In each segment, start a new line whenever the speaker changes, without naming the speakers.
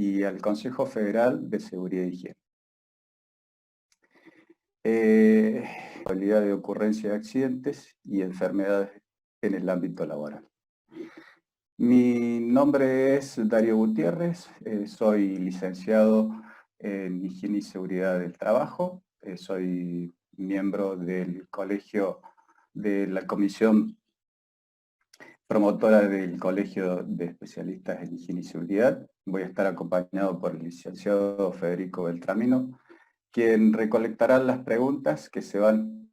y al Consejo Federal de Seguridad y Higiene. Probabilidad de ocurrencia de accidentes y enfermedades en el ámbito laboral. Mi nombre es Darío Gutiérrez, soy licenciado en Higiene y Seguridad del Trabajo, soy miembro del colegio de la Comisión Promotora del Colegio de Especialistas en Higiene y Seguridad. Voy a estar acompañado por el licenciado Federico Beltramino, quien recolectará las preguntas que se van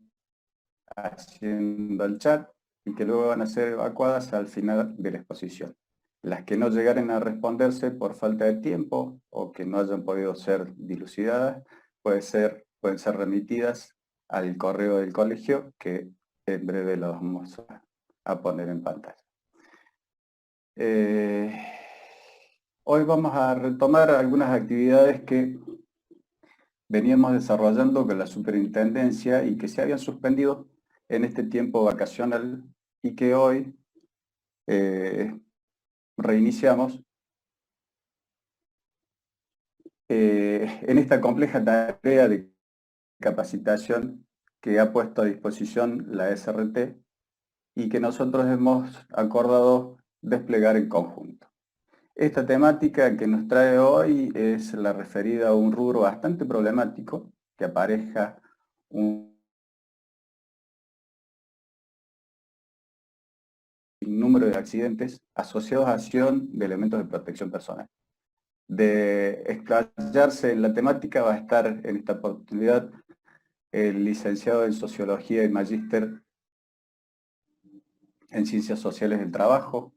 haciendo al chat y que luego van a ser evacuadas al final de la exposición. Las que no llegaren a responderse por falta de tiempo o que no hayan podido ser dilucidadas, pueden ser remitidas al correo del colegio, que en breve lo vamos a poner en pantalla. Hoy vamos a retomar algunas actividades que veníamos desarrollando con la superintendencia y que se habían suspendido en este tiempo vacacional y que hoy reiniciamos en esta compleja tarea de capacitación que ha puesto a disposición la SRT y que nosotros hemos acordado desplegar en conjunto. Esta temática que nos trae hoy es la referida a un rubro bastante problemático que apareja un número de accidentes asociados a acción de elementos de protección personal. De explayarse en la temática va a estar en esta oportunidad el licenciado en Sociología y Magíster en Ciencias Sociales del Trabajo.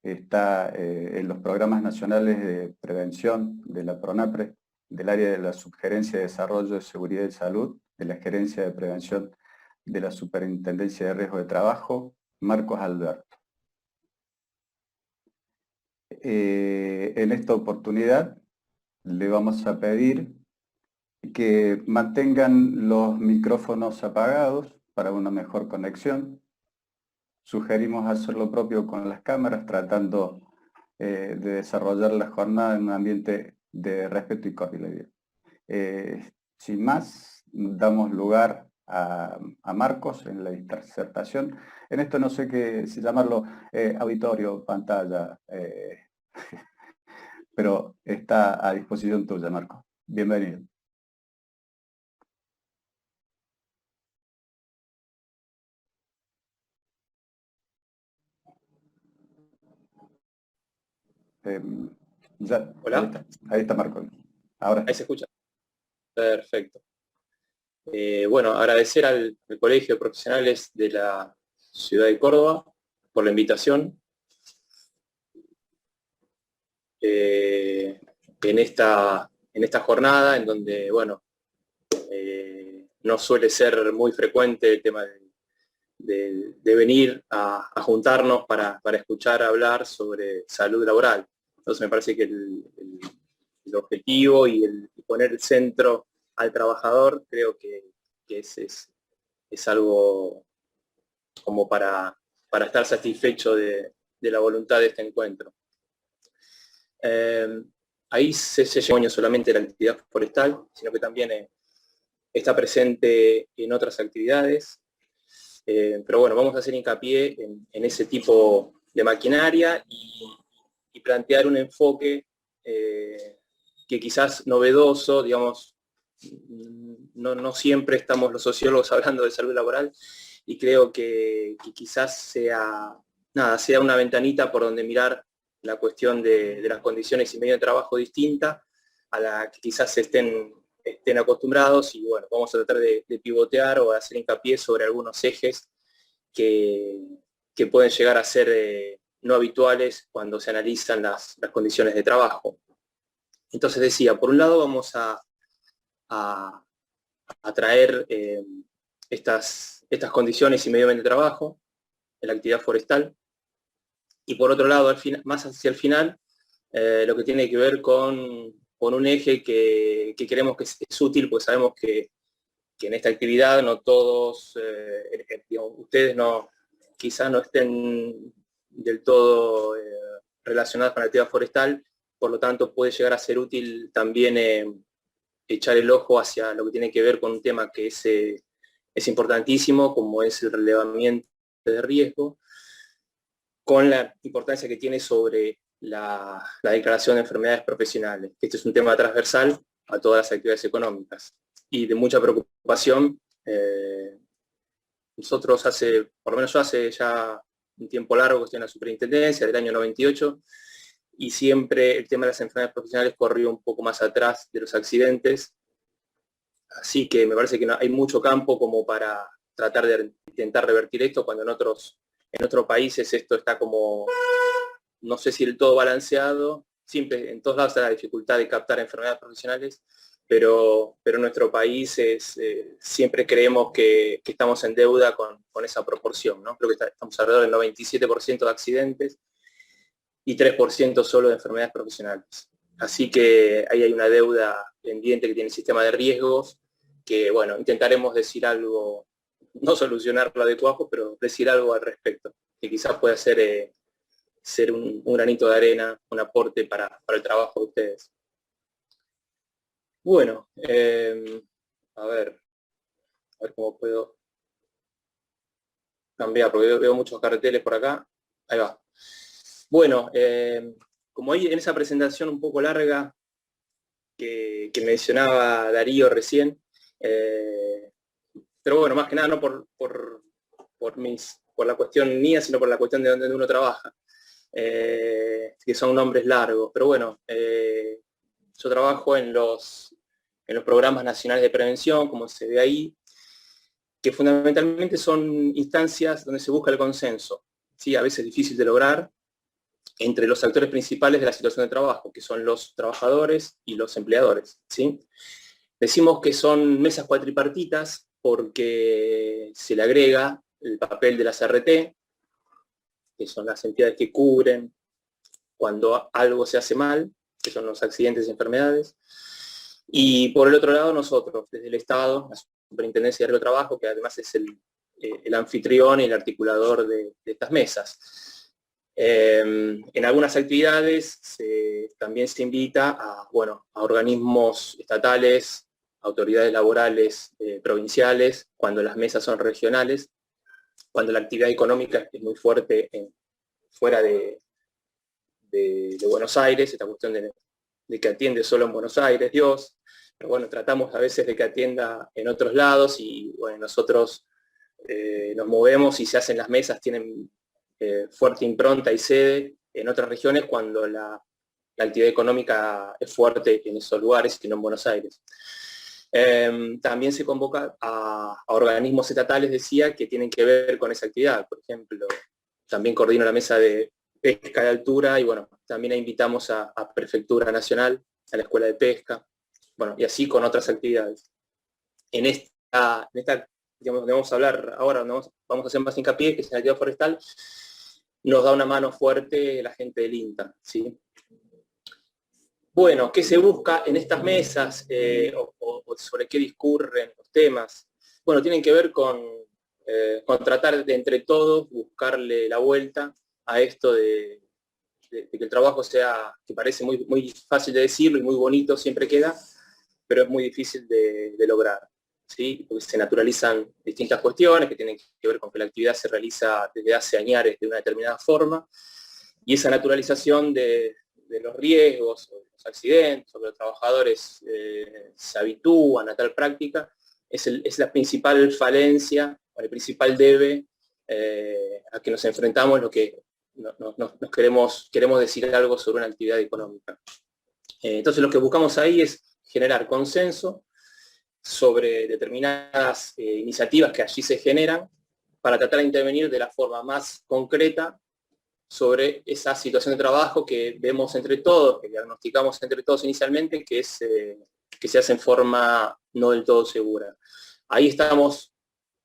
Está en los programas nacionales de prevención de la PRONAPRE, del área de la Subgerencia de Desarrollo de Seguridad y Salud, de la Gerencia de Prevención de la Superintendencia de Riesgo de Trabajo, Marcos Alberto. En esta oportunidad le vamos a pedir que mantengan los micrófonos apagados para una mejor conexión. Sugerimos hacer lo propio con las cámaras, tratando de desarrollar la jornada en un ambiente de respeto y cordialidad. Sin más, damos lugar a Marcos en la disertación. En esto no sé qué si llamarlo auditorio, pantalla, pero está a disposición tuya, Marcos. Bienvenido.
Hola.
Ahí está Marcos. Ahora
ahí se escucha. Perfecto. Bueno, agradecer al Colegio de Profesionales de la Ciudad de Córdoba por la invitación. En esta jornada, en donde, bueno, no suele ser muy frecuente el tema de venir a juntarnos para escuchar hablar sobre salud laboral. Entonces me parece que el objetivo y poner el centro al trabajador, creo que es algo como para estar satisfecho de la voluntad de este encuentro. Ahí se lleva solamente la actividad forestal, sino que también está presente en otras actividades. Pero bueno, vamos a hacer hincapié en ese tipo de maquinaria y plantear un enfoque que quizás novedoso, digamos, no siempre estamos los sociólogos hablando de salud laboral, y creo que quizás sea una ventanita por donde mirar la cuestión de las condiciones y medio de trabajo distinta a la que quizás estén acostumbrados, y bueno, vamos a tratar de pivotear o de hacer hincapié sobre algunos ejes que pueden llegar a ser no habituales cuando se analizan las condiciones de trabajo. Entonces decía, por un lado vamos a traer estas condiciones y medio ambiente de trabajo en la actividad forestal, y por otro lado, más hacia el final, lo que tiene que ver con un eje que creemos que es útil, pues sabemos que en esta actividad no todos, digamos, ustedes quizás no estén del todo relacionadas con la actividad forestal, por lo tanto puede llegar a ser útil también echar el ojo hacia lo que tiene que ver con un tema que es importantísimo, como es el relevamiento de riesgo, con la importancia que tiene sobre la declaración de enfermedades profesionales. Este es un tema transversal a todas las actividades económicas y de mucha preocupación. Nosotros por lo menos yo hace ya un tiempo largo que estoy en la superintendencia, del año 98, y siempre el tema de las enfermedades profesionales corrió un poco más atrás de los accidentes, así que me parece que hay mucho campo como para tratar de intentar revertir esto, cuando en otros países esto está como, no sé si del todo balanceado, siempre en todos lados está la dificultad de captar enfermedades profesionales, pero en nuestro país siempre creemos que estamos en deuda con esa proporción, ¿no? Creo que estamos alrededor del 97% de accidentes y 3% solo de enfermedades profesionales. Así que ahí hay una deuda pendiente que tiene el sistema de riesgos, que bueno, intentaremos decir algo, no solucionarlo adecuado, pero decir algo al respecto, que quizás pueda ser un granito de arena, un aporte para el trabajo de ustedes. Bueno, a ver cómo puedo cambiar, porque veo muchos carteles por acá. Ahí va. Bueno, como ahí en esa presentación un poco larga que mencionaba Darío recién, pero bueno, más que nada no por la cuestión mía, sino por la cuestión de donde uno trabaja, que son nombres largos. Pero bueno, yo trabajo en los programas nacionales de prevención, como se ve ahí, que fundamentalmente son instancias donde se busca el consenso, ¿sí? A veces difícil de lograr, entre los actores principales de la situación de trabajo, que son los trabajadores y los empleadores, ¿sí? Decimos que son mesas cuatripartitas porque se le agrega el papel de las RT, que son las entidades que cubren cuando algo se hace mal, que son los accidentes y enfermedades. Y por el otro lado nosotros, desde el Estado, la Superintendencia de Trabajo, que además es el anfitrión y el articulador de estas mesas. En algunas actividades también se invita a organismos estatales, autoridades laborales provinciales, cuando las mesas son regionales, cuando la actividad económica es muy fuerte fuera de Buenos Aires, esta cuestión de que atiende solo en Buenos Aires, Dios, pero bueno, tratamos a veces de que atienda en otros lados y bueno, nosotros nos movemos y se hacen las mesas, tienen fuerte impronta y sede en otras regiones cuando la actividad económica es fuerte en esos lugares y no en Buenos Aires. También se convoca a organismos estatales, decía, que tienen que ver con esa actividad. Por ejemplo, también coordino la mesa de pesca de altura y bueno, también invitamos a Prefectura Nacional, a la Escuela de Pesca, bueno, y así con otras actividades. En esta digamos, donde vamos a hablar ahora, vamos a hacer más hincapié, que es la actividad forestal, nos da una mano fuerte la gente del INTA, ¿sí? Bueno, ¿qué se busca en estas mesas o sobre qué discurren los temas? Bueno, tienen que ver con tratar de entre todos buscarle la vuelta a esto de que el trabajo sea, que parece muy, muy fácil de decirlo y muy bonito siempre queda, pero es muy difícil de lograr, ¿sí? Porque se naturalizan distintas cuestiones que tienen que ver con que la actividad se realiza desde hace años de una determinada forma, y esa naturalización de los riesgos, o de los accidentes, o de los trabajadores se habitúan a tal práctica, es la principal falencia, o el principal debe a que nos enfrentamos, lo que nos queremos decir algo sobre una actividad económica. Entonces lo que buscamos ahí es generar consenso sobre determinadas iniciativas que allí se generan para tratar de intervenir de la forma más concreta sobre esa situación de trabajo que vemos entre todos, que diagnosticamos entre todos inicialmente, que se hace en forma no del todo segura. Ahí estamos,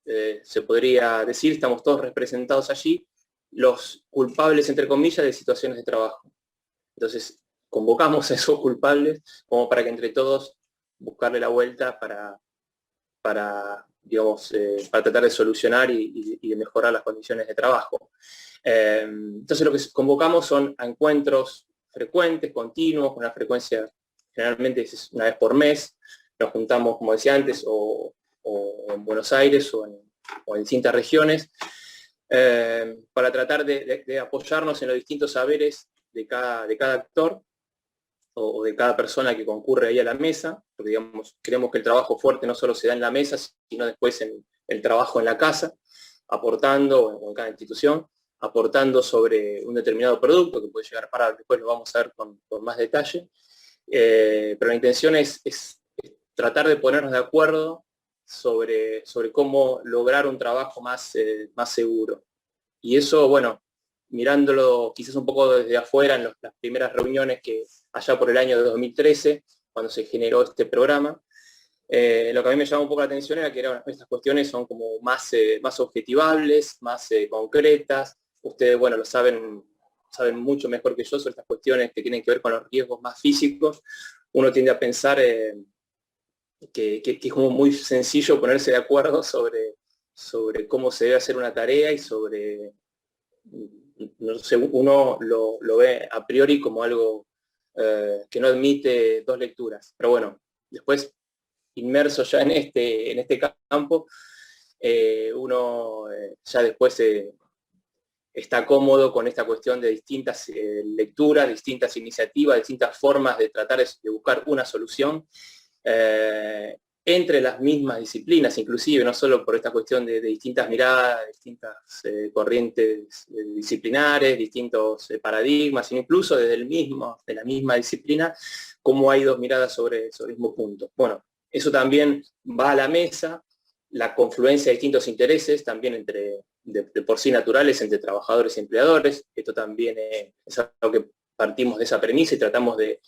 se podría decir, estamos todos representados allí, los culpables, entre comillas, de situaciones de trabajo. Entonces, convocamos a esos culpables como para que entre todos buscarle la vuelta para digamos, para tratar de solucionar y de mejorar las condiciones de trabajo. Entonces lo que convocamos son a encuentros frecuentes, continuos, con una frecuencia generalmente es una vez por mes. Nos juntamos, como decía antes, o en Buenos Aires o en distintas regiones, para tratar de apoyarnos en los distintos saberes de cada actor o de cada persona que concurre ahí a la mesa, porque digamos, creemos que el trabajo fuerte no solo se da en la mesa, sino después en el trabajo en la casa, aportando, o en cada institución, aportando sobre un determinado producto que puede llegar para, después lo vamos a ver con más detalle, pero la intención es tratar de ponernos de acuerdo sobre cómo lograr un trabajo más seguro. Y eso, bueno, mirándolo quizás un poco desde afuera en las primeras reuniones que allá por el año de 2013, cuando se generó este programa, lo que a mí me llamó un poco la atención era que estas cuestiones son como más objetivables, más concretas. Ustedes, bueno, lo saben mucho mejor que yo sobre estas cuestiones que tienen que ver con los riesgos más físicos. Uno tiende a pensar que es como muy sencillo ponerse de acuerdo sobre cómo se debe hacer una tarea y sobre, no sé, uno lo ve a priori como algo que no admite dos lecturas. Pero bueno, después, inmerso ya en este campo, uno ya después está cómodo con esta cuestión de distintas lecturas, distintas iniciativas, distintas formas de tratar de buscar una solución entre las mismas disciplinas, inclusive, no solo por esta cuestión de distintas miradas, distintas corrientes disciplinares, distintos paradigmas, sino incluso de la misma disciplina, cómo hay dos miradas sobre el mismo punto. Bueno, eso también va a la mesa, la confluencia de distintos intereses, también de por sí naturales, entre trabajadores y empleadores. Esto también es algo que partimos de esa premisa y tratamos de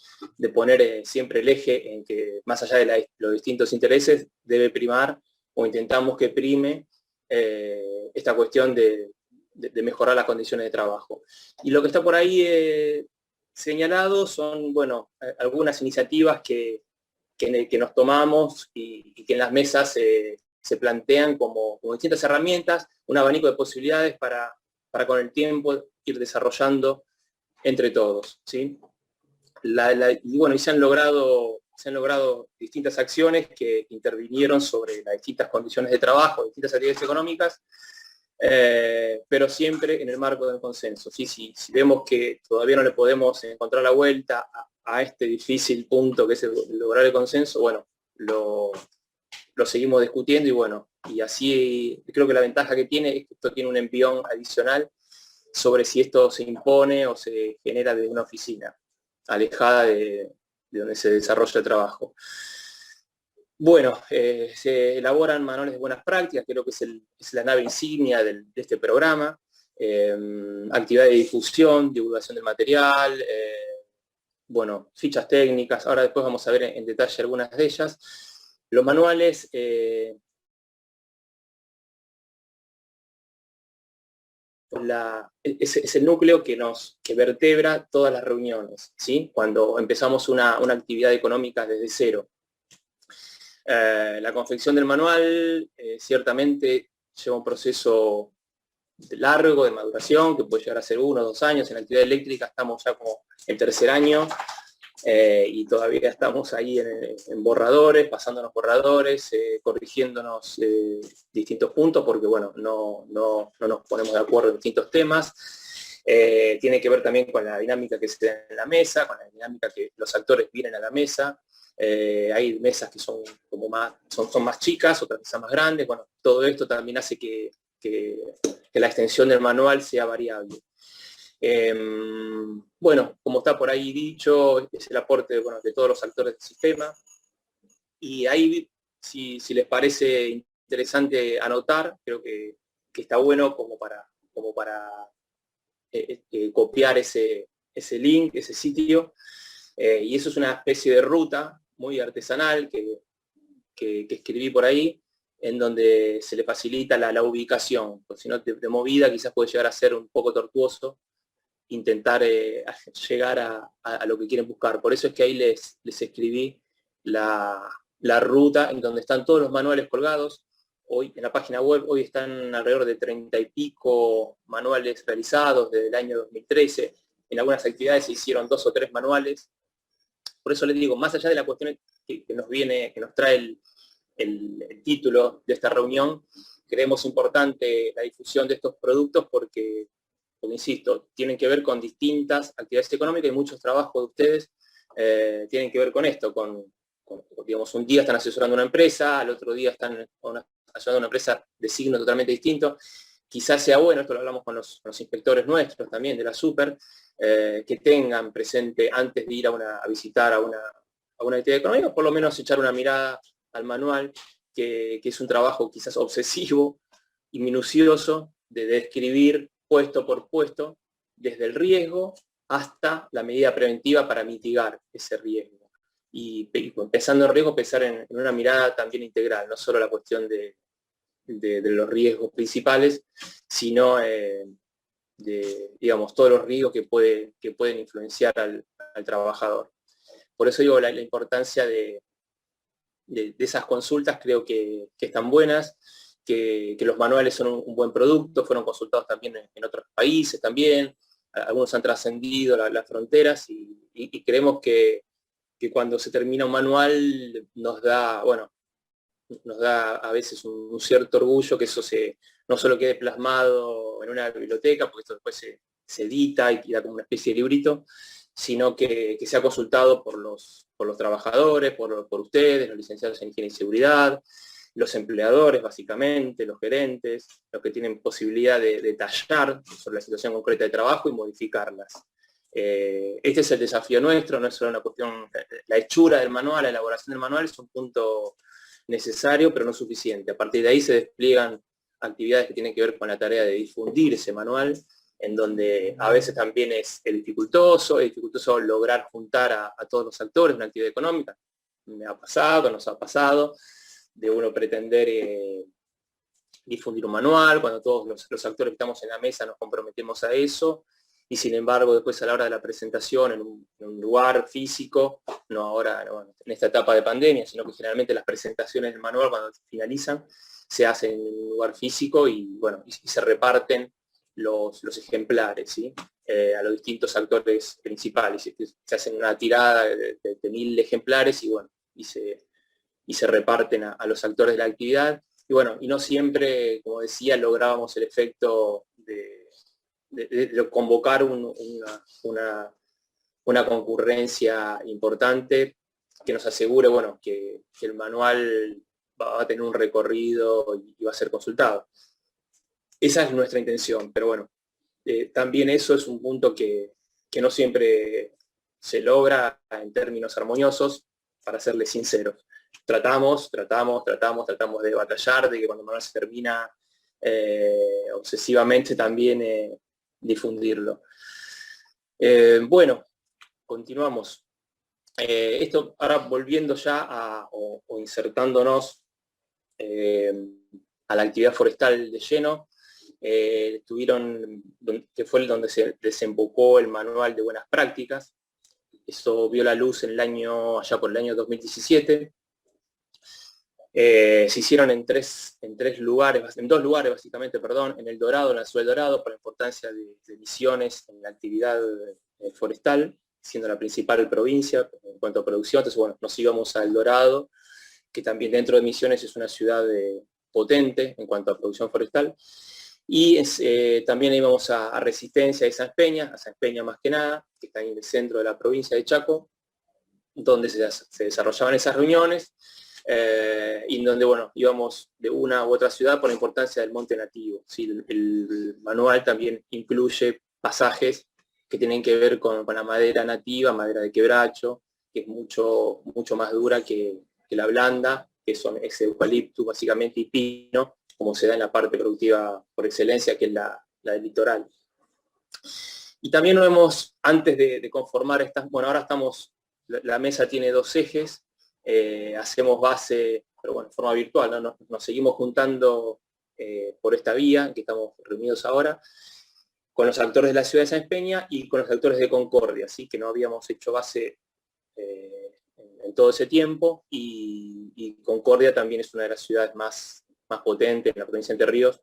poner siempre el eje en que, más allá de los distintos intereses, debe primar, o intentamos que prime, esta cuestión de mejorar las condiciones de trabajo. Y lo que está por ahí señalado son, bueno, algunas iniciativas que nos tomamos y que en las mesas se plantean como distintas herramientas, un abanico de posibilidades para con el tiempo ir desarrollando entre todos, ¿sí? Y bueno, y se han logrado distintas acciones que intervinieron sobre las distintas condiciones de trabajo, distintas actividades económicas, pero siempre en el marco del consenso, ¿sí? Si vemos que todavía no le podemos encontrar la vuelta a este difícil punto que es lograr el consenso, bueno, lo seguimos discutiendo y bueno, y así creo que la ventaja que tiene es que esto tiene un envión adicional sobre si esto se impone o se genera desde una oficina, alejada de donde se desarrolla el trabajo. Bueno, se elaboran manuales de buenas prácticas, creo que es la nave insignia de este programa, actividad de difusión, divulgación del material, bueno, fichas técnicas, ahora después vamos a ver en detalle algunas de ellas. Los manuales es el núcleo que vertebra todas las reuniones, ¿sí? Cuando empezamos una actividad económica desde cero. La confección del manual ciertamente lleva un proceso largo de maduración, que puede llegar a ser 1 o 2 años. En la actividad eléctrica estamos ya como en tercer año, y todavía estamos ahí en borradores, pasándonos borradores, corrigiéndonos distintos puntos, porque bueno, no nos ponemos de acuerdo en distintos temas. Tiene que ver también con la dinámica que se da en la mesa, con la dinámica que los actores vienen a la mesa. Hay mesas que son como son más chicas, otras quizás más grandes. Bueno, todo esto también hace que la extensión del manual sea variable. Bueno, como está por ahí dicho, es el aporte de todos los actores del sistema. Y ahí, si les parece interesante anotar, creo que está bueno como para copiar ese link, ese sitio. Y eso es una especie de ruta muy artesanal que escribí por ahí, en donde se le facilita la ubicación, porque si no, de movida quizás puede llegar a ser un poco tortuoso intentar llegar a lo que quieren buscar. Por eso es que ahí les escribí la ruta en donde están todos los manuales colgados. hoy en la página web, hoy están alrededor de 30 y pico manuales realizados desde el año 2013. En algunas actividades se hicieron 2 o 3 manuales. Por eso les digo, más allá de la cuestión que nos trae el título de esta reunión, creemos importante la difusión de estos productos porque, insisto, tienen que ver con distintas actividades económicas y muchos trabajos de ustedes tienen que ver con esto, digamos, un día están asesorando una empresa, al otro día están asesorando una empresa de signo totalmente distinto. Quizás sea bueno, esto lo hablamos con los inspectores nuestros también de la Super, que tengan presente antes de ir a visitar a una actividad económica, por lo menos echar una mirada al manual, que es un trabajo quizás obsesivo y minucioso de describir puesto por puesto, desde el riesgo hasta la medida preventiva para mitigar ese riesgo. Y pensando en riesgo, pensar en una mirada también integral, no solo la cuestión de los riesgos principales, sino digamos, todos los riesgos que pueden influenciar al trabajador. Por eso digo, la importancia de esas consultas creo que están buenas, que los manuales son un buen producto, fueron consultados también en otros países también, algunos han trascendido las fronteras y creemos que cuando se termina un manual nos da a veces un cierto orgullo que eso no solo quede plasmado en una biblioteca, porque esto después se edita y da como una especie de librito, sino que sea consultado por los trabajadores, por ustedes, los licenciados en higiene y seguridad, los empleadores básicamente, los gerentes, los que tienen posibilidad de tallar sobre la situación concreta de trabajo y modificarlas. Este es el desafío nuestro, no es solo una cuestión, la hechura del manual, la elaboración del manual es un punto necesario, pero no suficiente. A partir de ahí se despliegan actividades que tienen que ver con la tarea de difundir ese manual, en donde a veces también es dificultoso lograr juntar a todos los actores de una actividad económica. Nos ha pasado, de uno pretender difundir un manual, cuando todos los actores que estamos en la mesa nos comprometemos a eso, y sin embargo después a la hora de la presentación en un lugar físico, no ahora en esta etapa de pandemia, sino que generalmente las presentaciones del manual cuando finalizan se hacen en un lugar físico y se reparten los ejemplares, ¿sí? A los distintos actores principales. Se hacen una tirada de 1000 ejemplares y se reparten a los actores de la actividad. Y no siempre, como decía, lográbamos el efecto de convocar una concurrencia importante que nos asegure que el manual va a tener un recorrido y va a ser consultado. Esa es nuestra intención, pero también eso es un punto que no siempre se logra en términos armoniosos, para serles sinceros. Tratamos de batallar, de que cuando el manual se termina obsesivamente también difundirlo. Continuamos. Esto ahora volviendo ya o insertándonos a la actividad forestal de lleno, que fue donde se desembocó el manual de buenas prácticas. Eso vio la luz allá por el año 2017. Se hicieron en dos lugares básicamente, en El Dorado, en la ciudad de Dorado, por la importancia de Misiones en la actividad forestal, siendo la principal provincia en cuanto a producción. Entonces, nos íbamos a El Dorado, que también dentro de Misiones es una ciudad potente en cuanto a producción forestal. Y también íbamos a Resistencia y San Peña más que nada, que está en el centro de la provincia de Chaco, donde se desarrollaban esas reuniones, y en donde íbamos de una u otra ciudad por la importancia del monte nativo. ¿Sí? El manual también incluye pasajes que tienen que ver con la madera nativa, madera de quebracho, que es mucho más dura que la blanda, que es eucalipto básicamente y pino, como se da en la parte productiva por excelencia, que es la del litoral. Y también antes de conformar ahora la mesa tiene 2 ejes, hacemos base, pero en forma virtual, ¿no? Nos seguimos juntando por esta vía, que estamos reunidos ahora, con los actores de la ciudad de Sáenz Peña y con los actores de Concordia, ¿sí? Que no habíamos hecho base en todo ese tiempo, y Concordia también es una de las ciudades más más potente en la provincia de Entre Ríos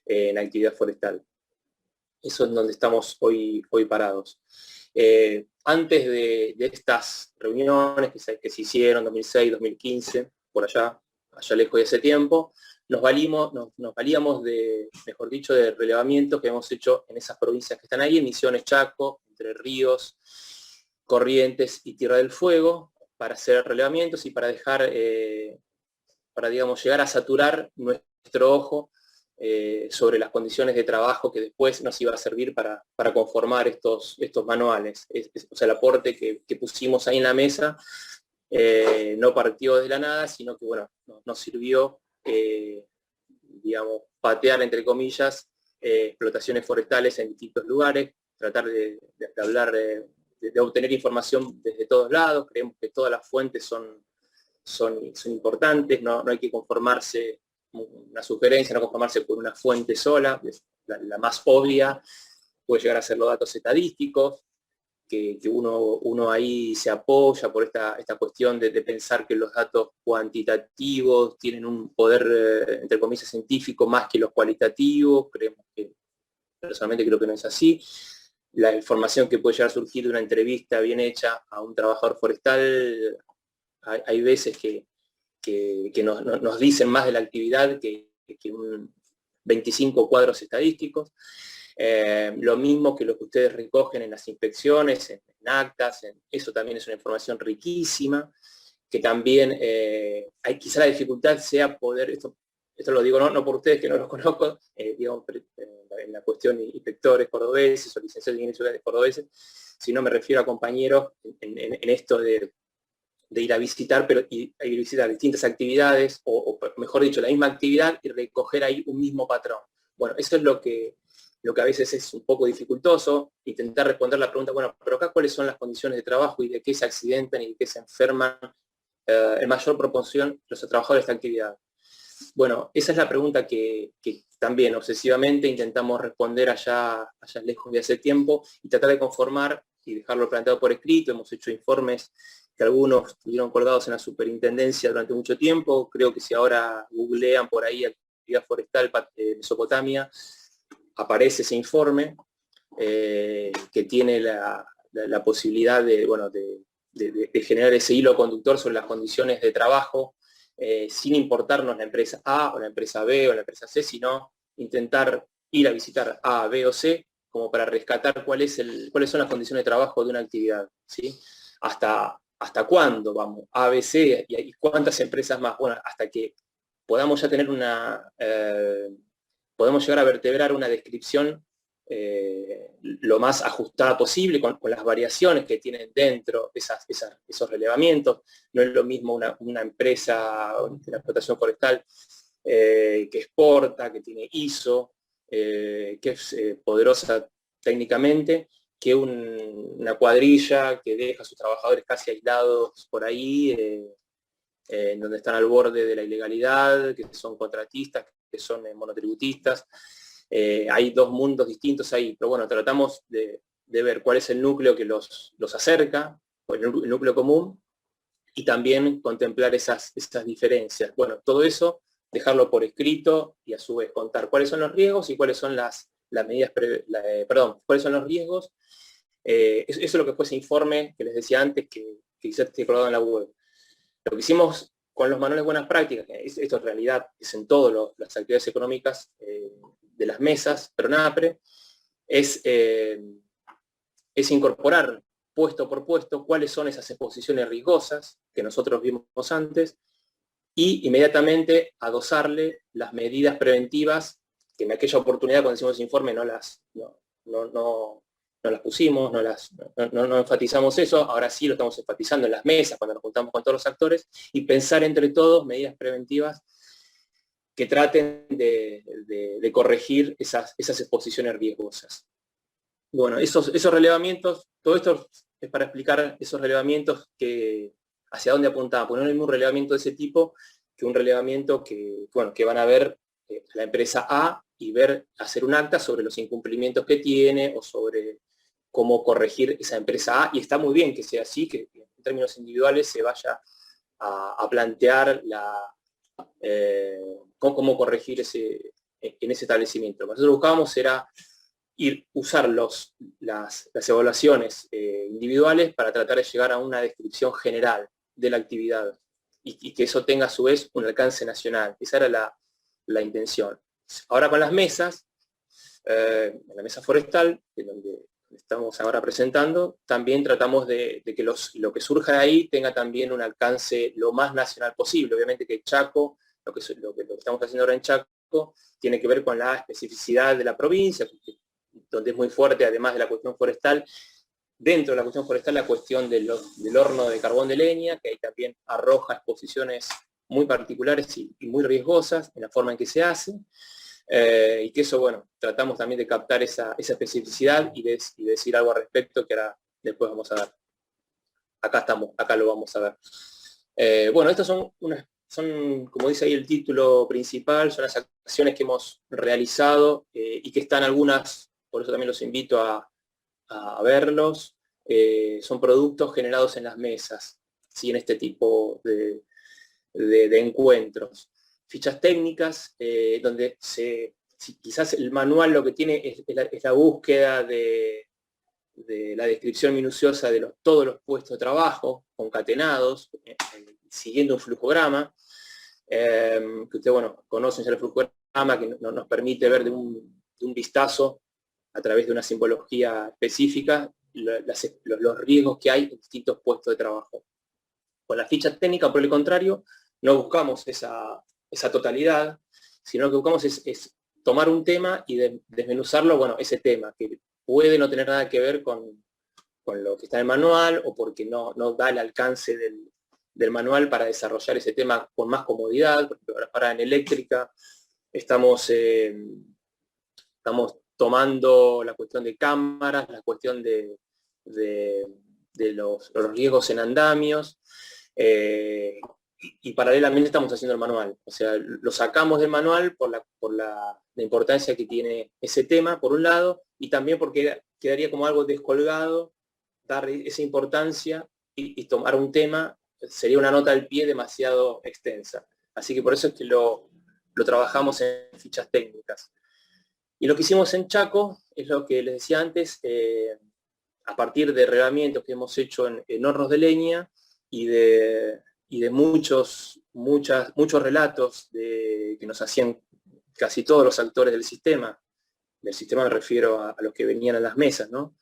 en la actividad forestal. Eso es donde estamos hoy parados. Antes de estas reuniones que se hicieron en 2006, 2015, por allá lejos de ese tiempo, nos valíamos de, mejor dicho, de relevamientos que hemos hecho en esas provincias que están ahí, en Misiones, Chaco, Entre Ríos, Corrientes y Tierra del Fuego, para hacer relevamientos y para dejar, para, digamos, llegar a saturar nuestro ojo sobre las condiciones de trabajo que después nos iba a servir para conformar estos manuales. O sea, el aporte que pusimos ahí en la mesa no partió de la nada, sino que, bueno, nos sirvió, digamos, patear, entre comillas, explotaciones forestales en distintos lugares, tratar de hablar, de obtener información desde todos lados. Creemos que todas las fuentes son importantes, no hay que conformarse, una sugerencia, no conformarse por una fuente sola, la más obvia puede llegar a ser los datos estadísticos, que uno ahí se apoya por esta cuestión de pensar que los datos cuantitativos tienen un poder, entre comillas, científico más que los cualitativos. Creemos que, personalmente creo que no es así. La información que puede llegar a surgir de una entrevista bien hecha a un trabajador forestal, hay veces que nos dicen más de la actividad que 25 cuadros estadísticos. Lo mismo que lo que ustedes recogen en las inspecciones, en actas, eso también es una información riquísima, que también quizá la dificultad sea poder, esto lo digo no por ustedes que no los conozco, digamos, en la cuestión de inspectores cordobeses o licenciados de ingeniería cordobeses, sino me refiero a compañeros en esto de ir a visitar, pero ir a visitar distintas actividades, o mejor dicho, la misma actividad y recoger ahí un mismo patrón. Bueno, eso es lo que a veces es un poco dificultoso, intentar responder la pregunta, bueno, pero acá cuáles son las condiciones de trabajo y de qué se accidentan y de qué se enferman en mayor proporción los trabajadores de esta actividad. Bueno, esa es la pregunta que también obsesivamente intentamos responder allá lejos de hace tiempo y tratar de conformar y dejarlo planteado por escrito. Hemos hecho informes que algunos estuvieron colgados en la superintendencia durante mucho tiempo. Creo que si ahora googlean por ahí actividad forestal Mesopotamia, aparece ese informe que tiene la posibilidad de generar ese hilo conductor sobre las condiciones de trabajo, sin importarnos la empresa A o la empresa B o la empresa C, sino intentar ir a visitar A, B o C como para rescatar cuáles son las condiciones de trabajo de una actividad, ¿sí? ¿Hasta cuándo vamos? A, B, C, y cuántas empresas más. Bueno, hasta que podamos ya tener podemos llegar a vertebrar una descripción lo más ajustada posible con las variaciones que tienen dentro esos relevamientos. No es lo mismo una empresa de la explotación forestal que exporta, que tiene ISO, que es poderosa técnicamente, que una cuadrilla que deja a sus trabajadores casi aislados por ahí, en donde están al borde de la ilegalidad, que son contratistas, que son monotributistas. Hay dos mundos distintos ahí, pero bueno, tratamos de ver cuál es el núcleo que los acerca, el núcleo común, y también contemplar esas diferencias. Bueno, todo eso, dejarlo por escrito y a su vez contar cuáles son los riesgos y cuáles son las medidas, cuáles son los riesgos. Eso es lo que fue ese informe que les decía antes, que quizás esté colgado en la web. Lo que hicimos con los manuales de buenas prácticas, esto en realidad es en todas las actividades económicas de las mesas, PRONAPRE, es incorporar puesto por puesto cuáles son esas exposiciones riesgosas que nosotros vimos antes y inmediatamente adosarle las medidas preventivas que en aquella oportunidad cuando hicimos ese informe no las pusimos, no enfatizamos eso. Ahora sí lo estamos enfatizando en las mesas cuando nos juntamos con todos los actores, y pensar entre todos medidas preventivas que traten de corregir esas exposiciones riesgosas. Bueno, esos relevamientos, todo esto es para explicar esos relevamientos hacia dónde apuntamos, porque no es un relevamiento de ese tipo que un relevamiento que van a ver la empresa A y hacer un acta sobre los incumplimientos que tiene o sobre cómo corregir esa empresa A, y está muy bien que sea así, que en términos individuales se vaya a plantear cómo corregir en ese establecimiento. Lo que nosotros buscábamos era usar las evaluaciones individuales para tratar de llegar a una descripción general de la actividad y que eso tenga a su vez un alcance nacional. Esa era la intención. Ahora con las mesas, en la mesa forestal, que es donde estamos ahora presentando, también tratamos de que lo que surja de ahí tenga también un alcance lo más nacional posible. Obviamente que Chaco, lo que estamos haciendo ahora en Chaco, tiene que ver con la especificidad de la provincia, donde es muy fuerte, además de la cuestión forestal, dentro de la cuestión forestal, la cuestión del horno de carbón de leña, que ahí también arroja exposiciones muy particulares y muy riesgosas en la forma en que se hace, y que eso, bueno, tratamos también de captar esa especificidad y decir algo al respecto, que ahora después vamos a ver. Acá lo vamos a ver. Bueno, estas son, como dice ahí el título principal, son las acciones que hemos realizado y que están algunas, por eso también los invito a verlos. Son productos generados en las mesas, ¿sí? En este tipo de encuentros. Fichas técnicas, donde quizás el manual lo que tiene es la búsqueda de la descripción minuciosa de todos los puestos de trabajo, concatenados, siguiendo un flujograma, que ustedes, bueno, conocen ya el flujograma, que nos permite ver de un vistazo, a través de una simbología específica, los riesgos que hay en distintos puestos de trabajo. Con la ficha técnica, por el contrario, no buscamos esa totalidad, sino lo que buscamos es tomar un tema y desmenuzarlo, bueno, ese tema, que puede no tener nada que ver con lo que está en el manual, o porque no da el alcance del manual para desarrollar ese tema con más comodidad. Por ejemplo, ahora en eléctrica estamos tomando la cuestión de cámaras, la cuestión de los riesgos en andamios, y paralelamente estamos haciendo el manual. O sea, lo sacamos del manual por la importancia que tiene ese tema, por un lado, y también porque quedaría como algo descolgado, dar esa importancia y tomar un tema, sería una nota al pie demasiado extensa. Así que por eso es que lo trabajamos en fichas técnicas. Y lo que hicimos en Chaco es lo que les decía antes, a partir de relevamientos que hemos hecho en hornos de leña y de muchos relatos que nos hacían casi todos los actores del sistema me refiero a los que venían a las mesas, ¿no?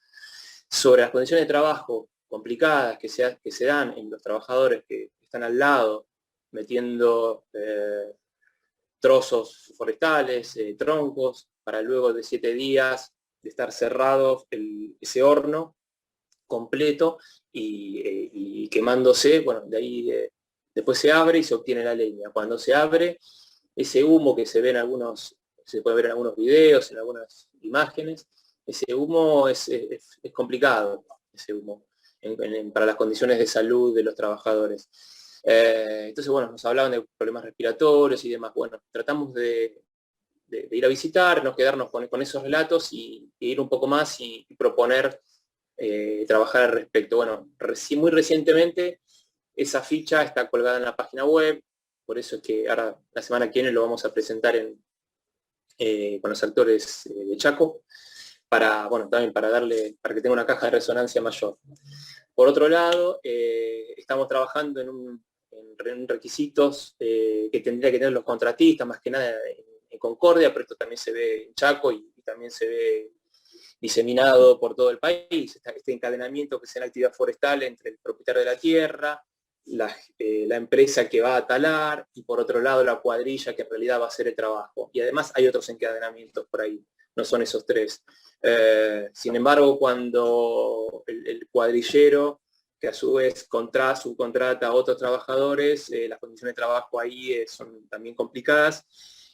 Sobre las condiciones de trabajo complicadas que se dan en los trabajadores que están al lado, metiendo trozos forestales, troncos, para luego de 7 días de estar cerrado ese horno completo y quemándose. Bueno, de ahí después se abre y se obtiene la leña. Cuando se abre, ese humo que se puede ver en algunos videos, en algunas imágenes, ese humo es complicado, ese humo, para las condiciones de salud de los trabajadores. Entonces, bueno, nos hablaban de problemas respiratorios y demás. Bueno, tratamos de ir a visitar, no quedarnos con esos relatos y ir un poco más y proponer trabajar al respecto. Bueno, muy recientemente esa ficha está colgada en la página web, por eso es que ahora la semana que viene lo vamos a presentar con los actores de Chaco, también para que tenga una caja de resonancia mayor. Por otro lado, estamos trabajando en requisitos que tendría que tener los contratistas, más que nada en Concordia, pero esto también se ve en Chaco y también se ve diseminado por todo el país, este encadenamiento que sea en actividad forestal entre el propietario de la tierra, la empresa que va a talar, y por otro lado la cuadrilla que en realidad va a hacer el trabajo. Y además hay otros encadenamientos por ahí, no son esos tres. Sin embargo, cuando el cuadrillero, que a su vez subcontrata a otros trabajadores, las condiciones de trabajo ahí son también complicadas.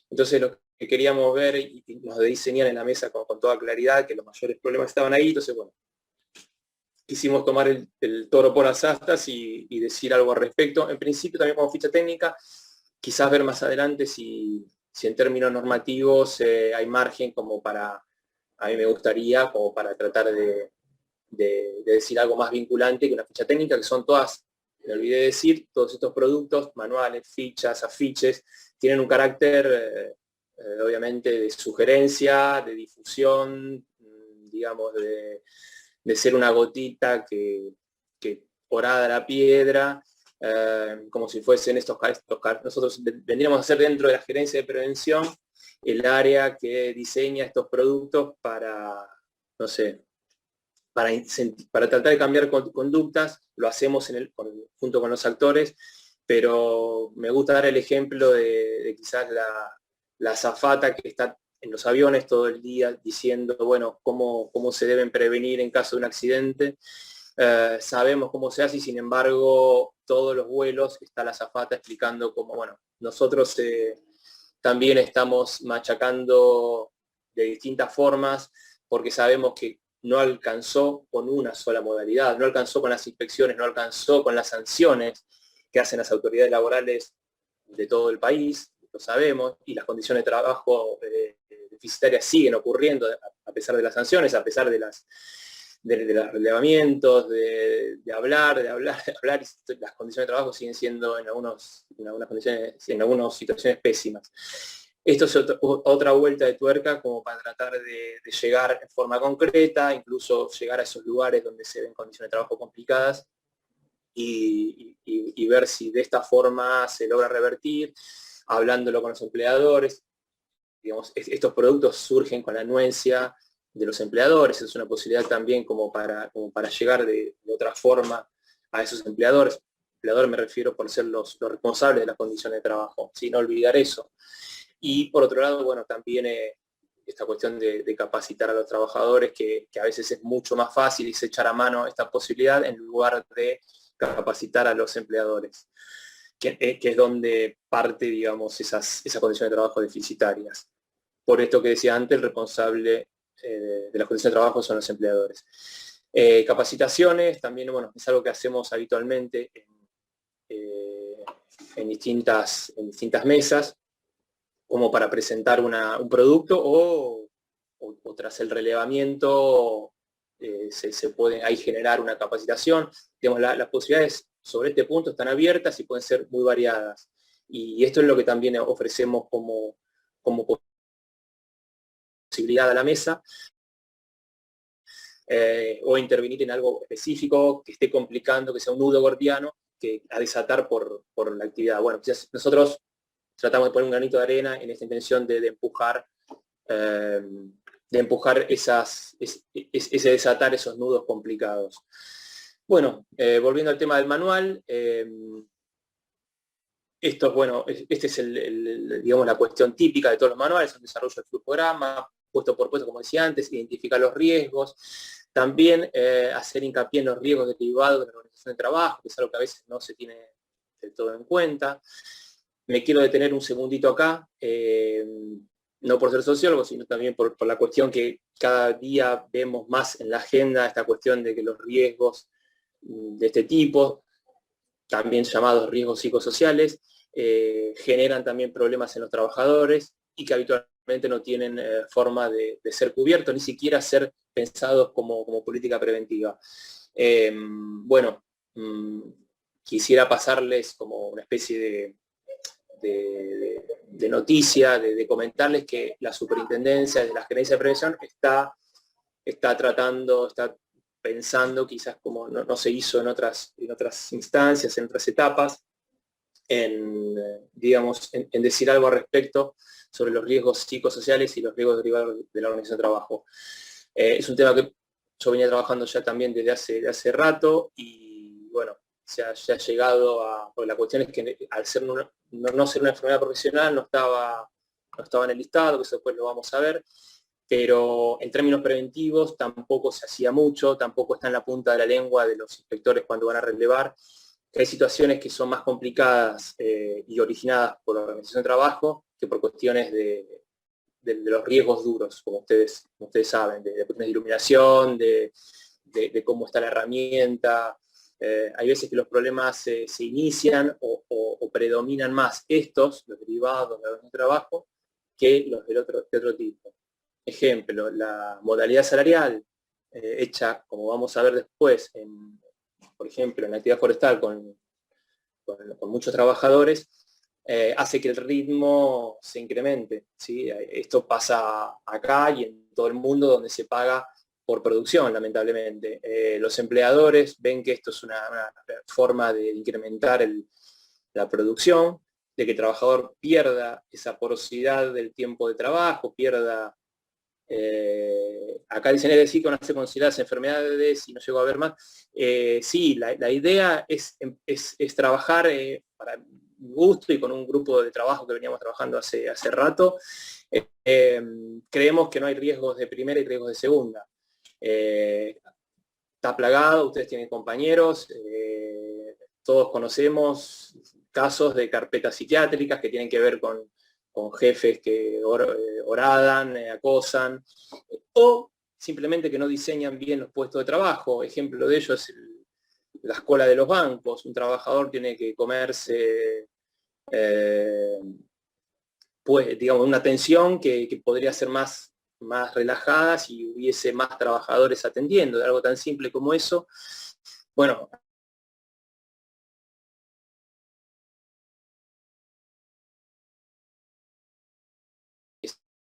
Entonces lo que queríamos ver y nos diseñar en la mesa con toda claridad que los mayores problemas estaban ahí. Entonces, bueno, quisimos tomar el toro por las astas y decir algo al respecto. En principio también como ficha técnica, quizás ver más adelante si en términos normativos hay margen a mí me gustaría, como para tratar de decir algo más vinculante que una ficha técnica, que son todas me olvidé de decir, todos estos productos, manuales, fichas, afiches, tienen un carácter obviamente de sugerencia, de difusión, digamos, de ser una gotita que horada la piedra, como si fuesen nosotros vendríamos a ser dentro de la gerencia de prevención el área que diseña estos productos para, no sé, para tratar de cambiar conductas, lo hacemos junto con los actores, pero me gusta dar el ejemplo de quizás la azafata que está en los aviones todo el día diciendo, bueno, cómo se deben prevenir en caso de un accidente. Sabemos cómo se hace y sin embargo todos los vuelos está la azafata explicando cómo, bueno, nosotros también estamos machacando de distintas formas porque sabemos que no alcanzó con una sola modalidad, no alcanzó con las inspecciones, no alcanzó con las sanciones que hacen las autoridades laborales de todo el país, lo sabemos, y las condiciones de trabajo deficitarias siguen ocurriendo a pesar de las sanciones, a pesar de los relevamientos, de hablar, y las condiciones de trabajo siguen siendo en algunas situaciones pésimas. Esto es otra vuelta de tuerca como para tratar de llegar en forma concreta, incluso llegar a esos lugares donde se ven condiciones de trabajo complicadas y ver si de esta forma se logra revertir, hablándolo con los empleadores. Digamos, estos productos surgen con la anuencia de los empleadores, es una posibilidad también como para llegar de otra forma a esos empleadores. Empleadores me refiero por ser los responsables de las condiciones de trabajo, sin olvidar eso. Y por otro lado, bueno, también esta cuestión de capacitar a los trabajadores, que a veces es mucho más fácil y se echar a mano esta posibilidad en lugar de capacitar a los empleadores, que es donde parte, digamos, esas condiciones de trabajo deficitarias. Por esto que decía antes, el responsable de las condiciones de trabajo son los empleadores. Capacitaciones, también, bueno, es algo que hacemos habitualmente en distintas mesas, como para presentar un producto o tras el relevamiento se puede ahí generar una capacitación. Digamos, las posibilidades sobre este punto están abiertas y pueden ser muy variadas. Y esto es lo que también ofrecemos como posibilidad a la mesa, o intervenir en algo específico que esté complicando, que sea un nudo gordiano, que a desatar por la actividad. Bueno, quizás nosotros tratamos de poner un granito de arena en esta intención de empujar ese desatar esos nudos complicados. Bueno, volviendo al tema del manual, esto es, bueno, este es digamos, la cuestión típica de todos los manuales, un desarrollo del flujograma, puesto por puesto, como decía antes, identificar los riesgos, también hacer hincapié en los riesgos derivados de la organización de trabajo, que es algo que a veces no se tiene del todo en cuenta. Me quiero detener un segundito acá, no por ser sociólogo, sino también por la cuestión que cada día vemos más en la agenda, esta cuestión de que los riesgos de este tipo, también llamados riesgos psicosociales, generan también problemas en los trabajadores y que habitualmente no tienen forma de ser cubiertos, ni siquiera ser pensados como política preventiva. Bueno, quisiera pasarles como una especie de noticia, de comentarles que la superintendencia de la gerencia de prevención está pensando, quizás como no se hizo en otras instancias, en otras etapas, digamos, en decir algo al respecto sobre los riesgos psicosociales y los riesgos derivados de la organización de trabajo. Es un tema que yo venía trabajando ya también desde hace rato y bueno, se ha llegado a... La cuestión es que al ser no ser una enfermedad profesional no estaba en el listado, que eso después lo vamos a ver, pero en términos preventivos tampoco se hacía mucho, tampoco está en la punta de la lengua de los inspectores cuando van a relevar. Hay situaciones que son más complicadas y originadas por la organización de trabajo que por cuestiones de los riesgos duros, como ustedes saben, de cuestiones de iluminación, de cómo está la herramienta. Hay veces que los problemas se inician o predominan más los derivados de la organización de trabajo, que los de otro tipo. Ejemplo, la modalidad salarial hecha, como vamos a ver después, por ejemplo, en la actividad forestal con con muchos trabajadores, hace que el ritmo se incremente, ¿sí? Esto pasa acá y en todo el mundo donde se paga por producción, lamentablemente. Los empleadores ven que esto es una forma de incrementar la producción, de que el trabajador pierda esa porosidad del tiempo de trabajo, pierda... acá dicen, es decir, que van a ser consideradas enfermedades y no llegó a ver más. Sí, la idea es trabajar para gusto y con un grupo de trabajo que veníamos trabajando hace rato. Creemos que no hay riesgos de primera y riesgos de segunda. Está plagado, ustedes tienen compañeros, todos conocemos casos de carpetas psiquiátricas que tienen que ver con jefes que horadan, acosan, o simplemente que no diseñan bien los puestos de trabajo. Ejemplo de ello es la escuela de los bancos. Un trabajador tiene que comerse, pues, digamos, una atención que podría ser más relajada si hubiese más trabajadores atendiendo, de algo tan simple como eso. Bueno,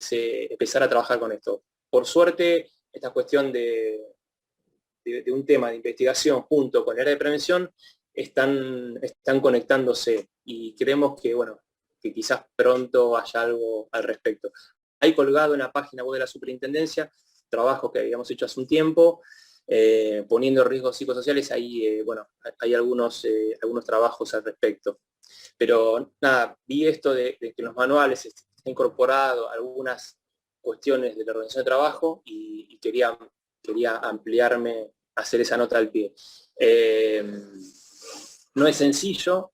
empezar a trabajar con esto. Por suerte, esta cuestión de un tema de investigación junto con el área de prevención están conectándose y creemos que, bueno, que quizás pronto haya algo al respecto. Hay colgado en la página web de la superintendencia trabajos que habíamos hecho hace un tiempo, poniendo riesgos psicosociales. Ahí, bueno, hay algunos trabajos al respecto. Pero nada, vi esto de que en los manuales está incorporado algunas cuestiones de la organización de trabajo y quería ampliarme, hacer esa nota al pie. No es sencillo,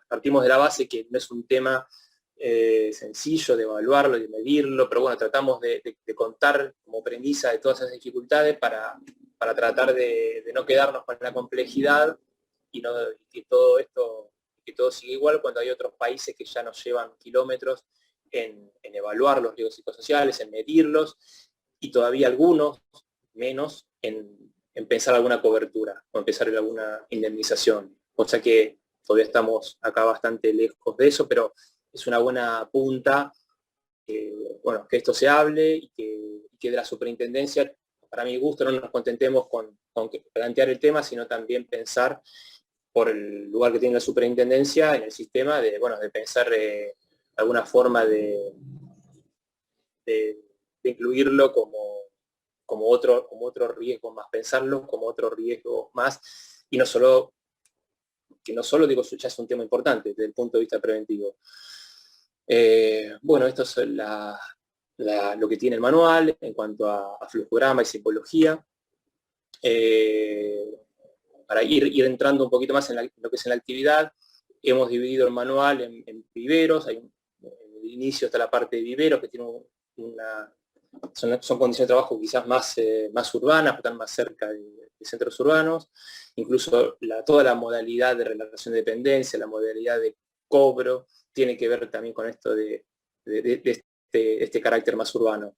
partimos de la base que no es un tema sencillo de evaluarlo y de medirlo, pero bueno, tratamos de contar como premisa de todas esas dificultades para tratar de no quedarnos con la complejidad y que todo esto, que todo siga igual cuando hay otros países que ya nos llevan kilómetros en evaluar los riesgos psicosociales, en medirlos, y todavía algunos menos en pensar alguna cobertura o en pensar en alguna indemnización. O sea que todavía estamos acá bastante lejos de eso, pero es una buena punta, bueno, que esto se hable y que de la superintendencia, para mi gusto, no nos contentemos con plantear el tema, sino también pensar, por el lugar que tiene la superintendencia en el sistema, bueno, de pensar alguna forma de incluirlo como otro riesgo más, pensarlo como otro riesgo más, y no solo, que no solo, digo, ya es un tema importante desde el punto de vista preventivo. Bueno, esto es lo que tiene el manual en cuanto a flujograma y simbología. Para ir entrando un poquito más en lo que es en la actividad, hemos dividido el manual en viveros. En el inicio está la parte de viveros, que tiene son condiciones de trabajo quizás más urbanas, están más cerca de centros urbanos. Incluso toda la modalidad de relación de dependencia, la modalidad de cobro, tiene que ver también con esto de este carácter más urbano.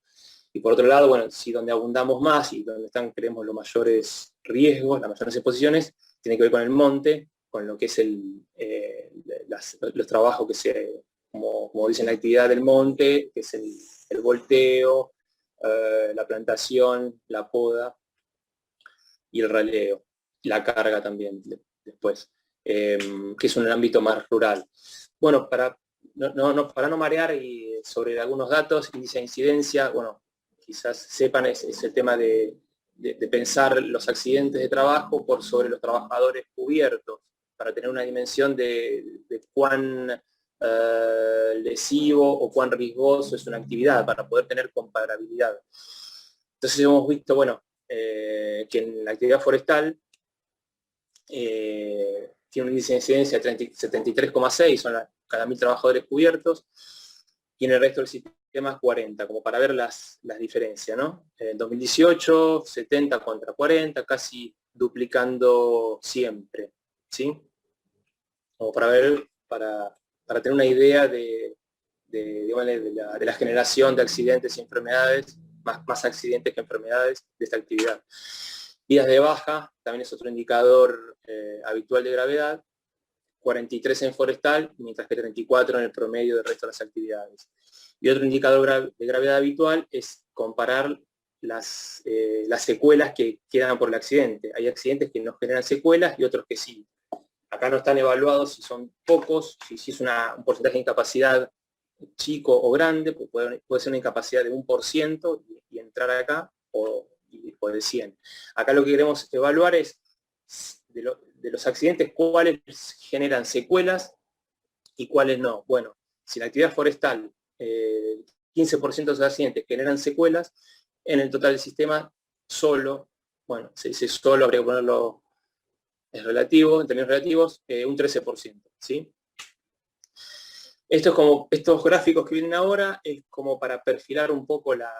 Y por otro lado, bueno, si donde abundamos más y donde están, creemos, los mayores riesgos, las mayores exposiciones, tiene que ver con el monte, con lo que es los trabajos que como dicen, la actividad del monte, que es el volteo, la plantación, la poda y el raleo, la carga también después, que es un ámbito más rural. Bueno, para no marear y sobre algunos datos, índice de incidencia, bueno, quizás sepan, es el tema de pensar los accidentes de trabajo por sobre los trabajadores cubiertos, para tener una dimensión de cuán lesivo o cuán riesgoso es una actividad, para poder tener comparabilidad. Entonces hemos visto, bueno, que en la actividad forestal tiene un índice de incidencia de 73,6, son cada 1000 trabajadores cubiertos, y en el resto del sistema es 40, como para ver las diferencias, ¿no? En 2018, 70 contra 40, casi duplicando siempre, ¿sí? Como para ver, para tener una idea de la generación de accidentes y enfermedades, más accidentes que enfermedades de esta actividad. Días de baja también es otro indicador habitual de gravedad, 43 en forestal, mientras que 34 en el promedio del resto de las actividades. Y otro indicador de gravedad habitual es comparar las secuelas que quedan por el accidente. Hay accidentes que no generan secuelas y otros que sí. Acá no están evaluados si son pocos, si es un porcentaje de incapacidad chico o grande, pues puede ser una incapacidad de 1% y entrar acá, o de 100. Acá lo que queremos evaluar es de los accidentes cuáles generan secuelas y cuáles no. Bueno, si la actividad forestal, 15% de los accidentes generan secuelas, en el total del sistema solo, bueno, se dice solo, habría que ponerlo es relativo, en términos relativos, un 13%, ¿sí? Esto es como, estos gráficos que vienen ahora es como para perfilar un poco la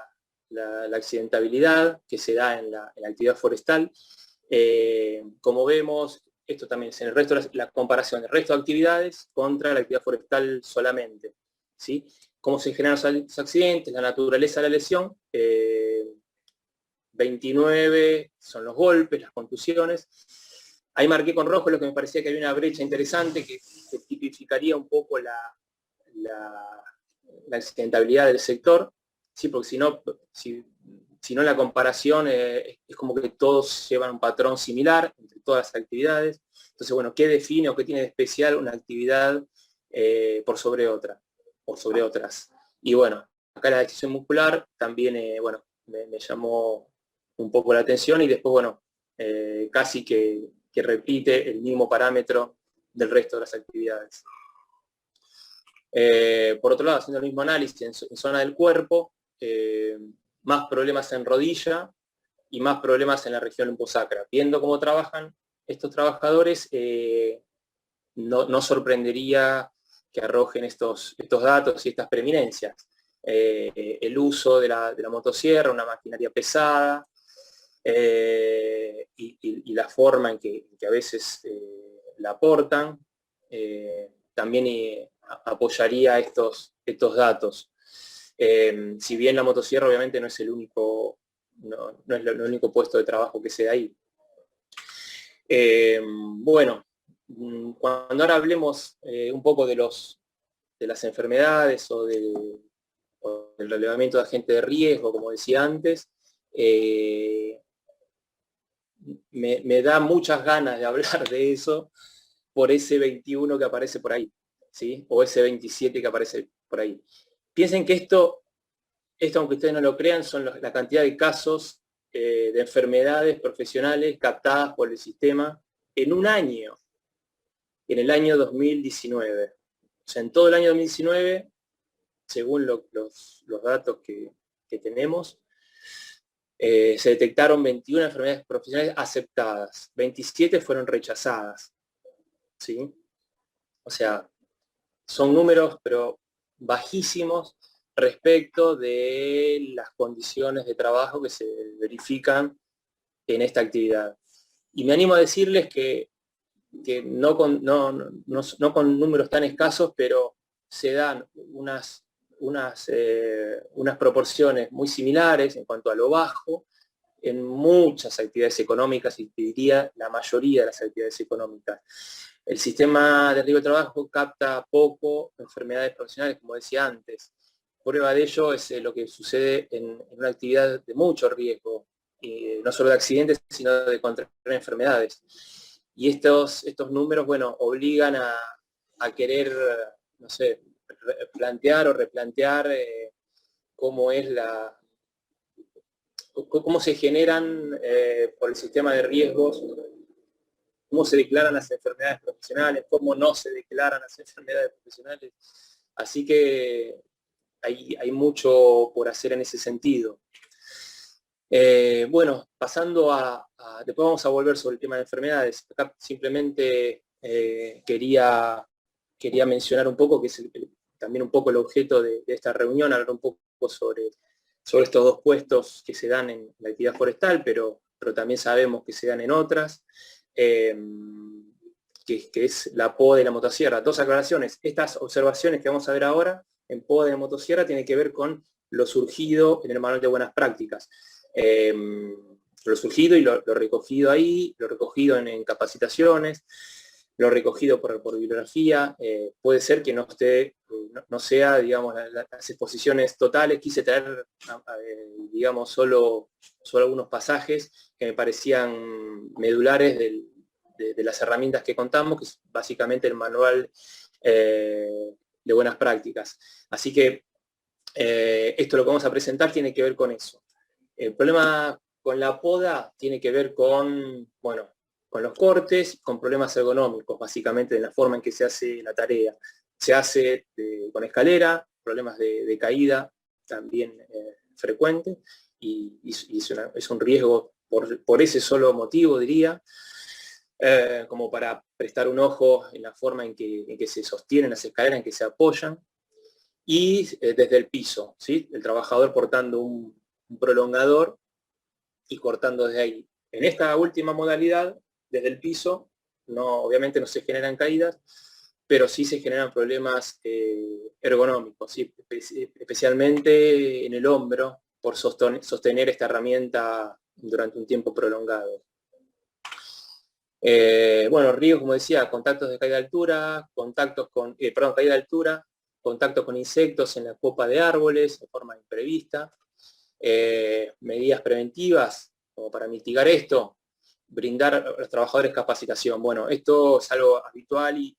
accidentabilidad que se da en la actividad forestal. Como vemos, esto también es en el resto, la comparación del resto de actividades contra la actividad forestal solamente, ¿sí? Cómo se generan los accidentes, la naturaleza de la lesión, 29 son los golpes, las contusiones. Ahí marqué con rojo lo que me parecía que había una brecha interesante que tipificaría un poco la accidentabilidad del sector, ¿sí? Porque si no la comparación es como que todos llevan un patrón similar entre todas las actividades. Entonces, bueno, ¿qué define o qué tiene de especial una actividad por sobre otra, por sobre otras? Y bueno, acá la decisión muscular también, bueno, me llamó un poco la atención y después, bueno, casi que repite el mismo parámetro del resto de las actividades. Por otro lado, haciendo el mismo análisis en zona del cuerpo, más problemas en rodilla y más problemas en la región lumposacra. Viendo cómo trabajan estos trabajadores, no sorprendería que arrojen estos datos y estas preeminencias. El uso de la motosierra, una maquinaria pesada, y la forma en que a veces la aportan, también apoyaría estos datos. Si bien la motosierra obviamente no es el único, no es el único puesto de trabajo que se da ahí. Bueno, cuando ahora hablemos un poco de las enfermedades o del relevamiento de agentes de riesgo, como decía antes, me da muchas ganas de hablar de eso por ese 21 que aparece por ahí, ¿sí? O ese 27 que aparece por ahí. Piensen que esto aunque ustedes no lo crean, son la cantidad de casos de enfermedades profesionales captadas por el sistema en un año, en el año 2019. O sea, en todo el año 2019, según los datos que tenemos, se detectaron 21 enfermedades profesionales aceptadas, 27 fueron rechazadas, ¿sí? O sea, son números, pero bajísimos respecto de las condiciones de trabajo que se verifican en esta actividad. Y me animo a decirles que no con números tan escasos, pero se dan unas proporciones muy similares en cuanto a lo bajo en muchas actividades económicas, y diría la mayoría de las actividades económicas. El sistema de riesgo de trabajo capta poco enfermedades profesionales, como decía antes. Prueba de ello es lo que sucede en una actividad de mucho riesgo, no solo de accidentes, sino de contraer enfermedades. Y estos números, bueno, obligan a querer, no sé, plantear o replantear cómo se generan por el sistema de riesgos, cómo se declaran las enfermedades profesionales, cómo no se declaran las enfermedades profesionales. Así que hay mucho por hacer en ese sentido. Bueno, pasando después vamos a volver sobre el tema de enfermedades. Acá simplemente quería mencionar un poco, que es también un poco el objeto de esta reunión, hablar un poco sobre estos dos puestos que se dan en la actividad forestal, pero también sabemos que se dan en otras, que es la poda y la motosierra. Dos aclaraciones. Estas observaciones que vamos a ver ahora en poda y la motosierra tienen que ver con lo surgido en el manual de buenas prácticas. Lo surgido y lo recogido ahí, lo recogido en capacitaciones. lo recogido por bibliografía. Puede ser que no esté, no sea, digamos, las exposiciones totales. Quise traer, digamos, solo algunos pasajes que me parecían medulares de las herramientas que contamos, que es básicamente el manual de buenas prácticas. Así que esto lo que vamos a presentar tiene que ver con eso. El problema con la poda tiene que ver con, bueno, con los cortes, con problemas ergonómicos, básicamente de la forma en que se hace la tarea. Se hace con escalera, problemas de caída también frecuente, y es un riesgo por ese solo motivo, diría, como para prestar un ojo en la forma en que se sostienen las escaleras, en que se apoyan, y desde el piso, ¿sí? El trabajador portando un prolongador y cortando desde ahí. En esta última modalidad, desde el piso, obviamente no se generan caídas, pero sí se generan problemas ergonómicos, ¿sí? Especialmente en el hombro, por sostener esta herramienta durante un tiempo prolongado. Bueno, riesgos, como decía, contactos de caída de altura, caída de altura, contacto con insectos en la copa de árboles de forma imprevista, medidas preventivas como para mitigar esto, brindar a los trabajadores capacitación. Bueno, esto es algo habitual y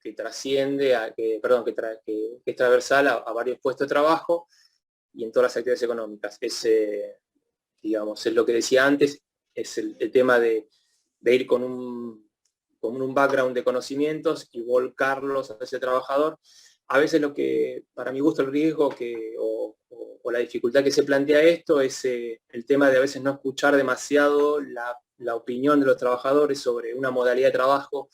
que trasciende, que es transversal a varios puestos de trabajo y en todas las actividades económicas. Digamos, es lo que decía antes, es el tema de ir con un background de conocimientos y volcarlos a ese trabajador. A veces lo que, para mi gusto, el riesgo o la dificultad que se plantea esto es el tema de a veces no escuchar demasiado la opinión de los trabajadores sobre una modalidad de trabajo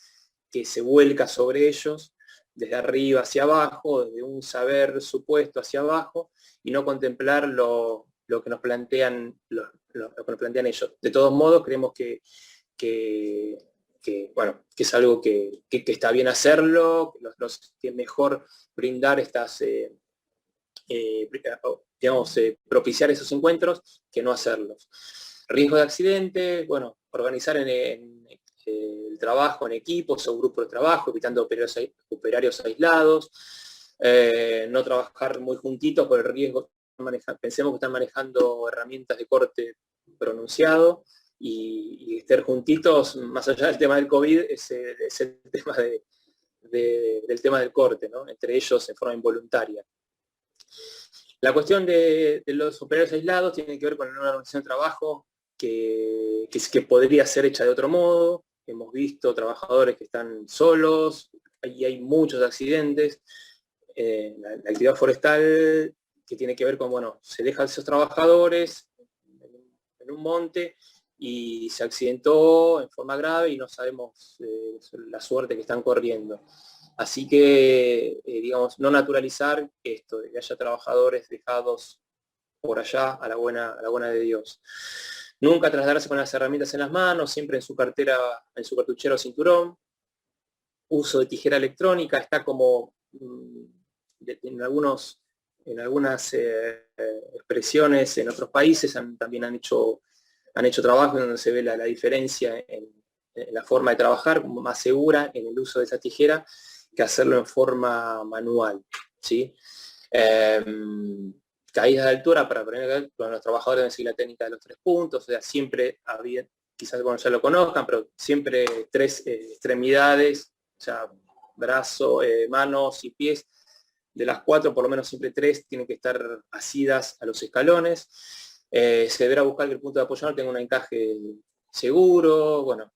que se vuelca sobre ellos, desde arriba hacia abajo, desde un saber supuesto hacia abajo, y no contemplar lo que nos plantean, lo que nos plantean ellos. De todos modos, creemos que es algo que está bien hacerlo, que es mejor brindar estas, propiciar esos encuentros que no hacerlos. Riesgo de accidente, bueno, organizar en el trabajo en equipos o grupos de trabajo, evitando operarios aislados, no trabajar muy juntitos por el riesgo, pensemos que están manejando herramientas de corte pronunciado, y estar juntitos, más allá del tema del COVID, es el tema del tema del corte, ¿no? Entre ellos en forma involuntaria. La cuestión de los operarios aislados tiene que ver con una organización de trabajo que podría ser hecha de otro modo. Hemos visto trabajadores que están solos, y hay muchos accidentes. La actividad forestal, que tiene que ver con, bueno, se dejan esos trabajadores en un monte y se accidentó en forma grave y no sabemos la suerte que están corriendo. Así que, digamos, no naturalizar esto, de que haya trabajadores dejados por allá a la buena de Dios. Nunca trasladarse con las herramientas en las manos, siempre en su cartera, en su cartuchero o cinturón. Uso de tijera electrónica, está como en algunas expresiones en otros países también han hecho trabajo donde se ve la diferencia en la forma de trabajar, como más segura en el uso de esa tijera que hacerlo en forma manual, ¿sí? Caídas de altura para prevenir, con los trabajadores deben seguir la técnica de los 3 puntos, o sea, siempre había, quizás bueno, ya lo conozcan, pero siempre 3 extremidades, o sea, brazo, manos y pies. De las 4, por lo menos siempre 3 tienen que estar asidas a los escalones. Se deberá buscar que el punto de apoyo no tenga un encaje seguro, bueno,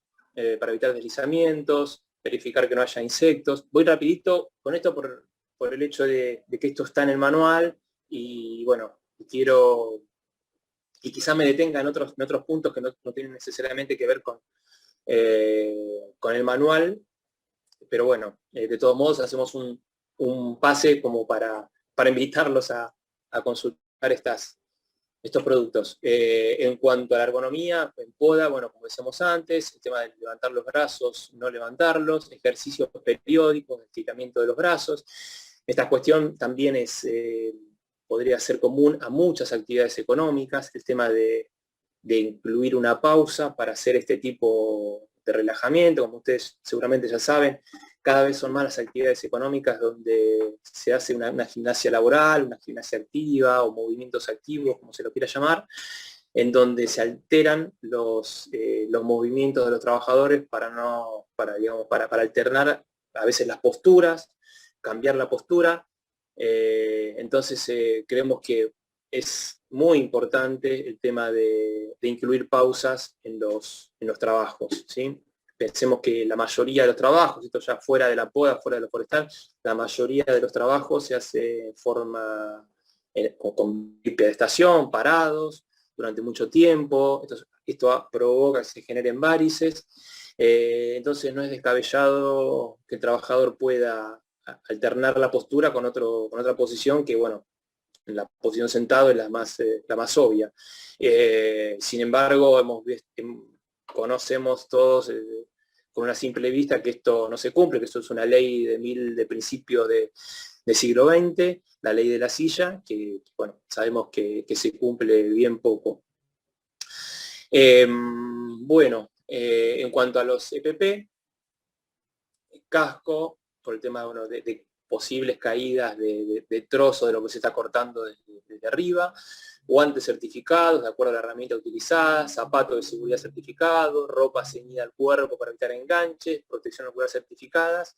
para evitar deslizamientos, verificar que no haya insectos. Voy rapidito con esto por el hecho de que esto está en el manual, y bueno, y quizás me detenga en otros puntos que no tienen necesariamente que ver con el manual, pero bueno, de todos modos hacemos un pase como para invitarlos a consultar estos productos. En cuanto a la ergonomía, en poda, bueno, como decíamos antes, el tema de levantar los brazos, no levantarlos, ejercicios periódicos, de estiramiento de los brazos. Esta cuestión también podría ser común a muchas actividades económicas, el tema de incluir una pausa para hacer este tipo de relajamiento, como ustedes seguramente ya saben. Cada vez son más las actividades económicas donde se hace una gimnasia laboral, una gimnasia activa o movimientos activos, como se lo quiera llamar, en donde se alteran los movimientos de los trabajadores para alternar a veces las posturas, cambiar la postura. Entonces creemos que es muy importante el tema de incluir pausas en los trabajos, ¿sí? Pensemos que la mayoría de los trabajos, esto ya fuera de la poda, fuera de lo forestal, la mayoría de los trabajos se hace en forma con limpia de estación, parados, durante mucho tiempo. Esto provoca que se generen varices. Entonces no es descabellado que el trabajador pueda alternar la postura con otra posición que, bueno, la posición sentado es la más obvia. Sin embargo, conocemos todos con una simple vista que esto no se cumple, que esto es una ley de principio del siglo XX, la ley de la silla, que bueno, sabemos que se cumple bien poco. Bueno, en cuanto a los EPP, casco, por el tema de posibles caídas de trozo de lo que se está cortando desde arriba, guantes certificados de acuerdo a la herramienta utilizada, zapatos de seguridad certificados, ropa ceñida al cuerpo para evitar enganches, protección ocular certificadas,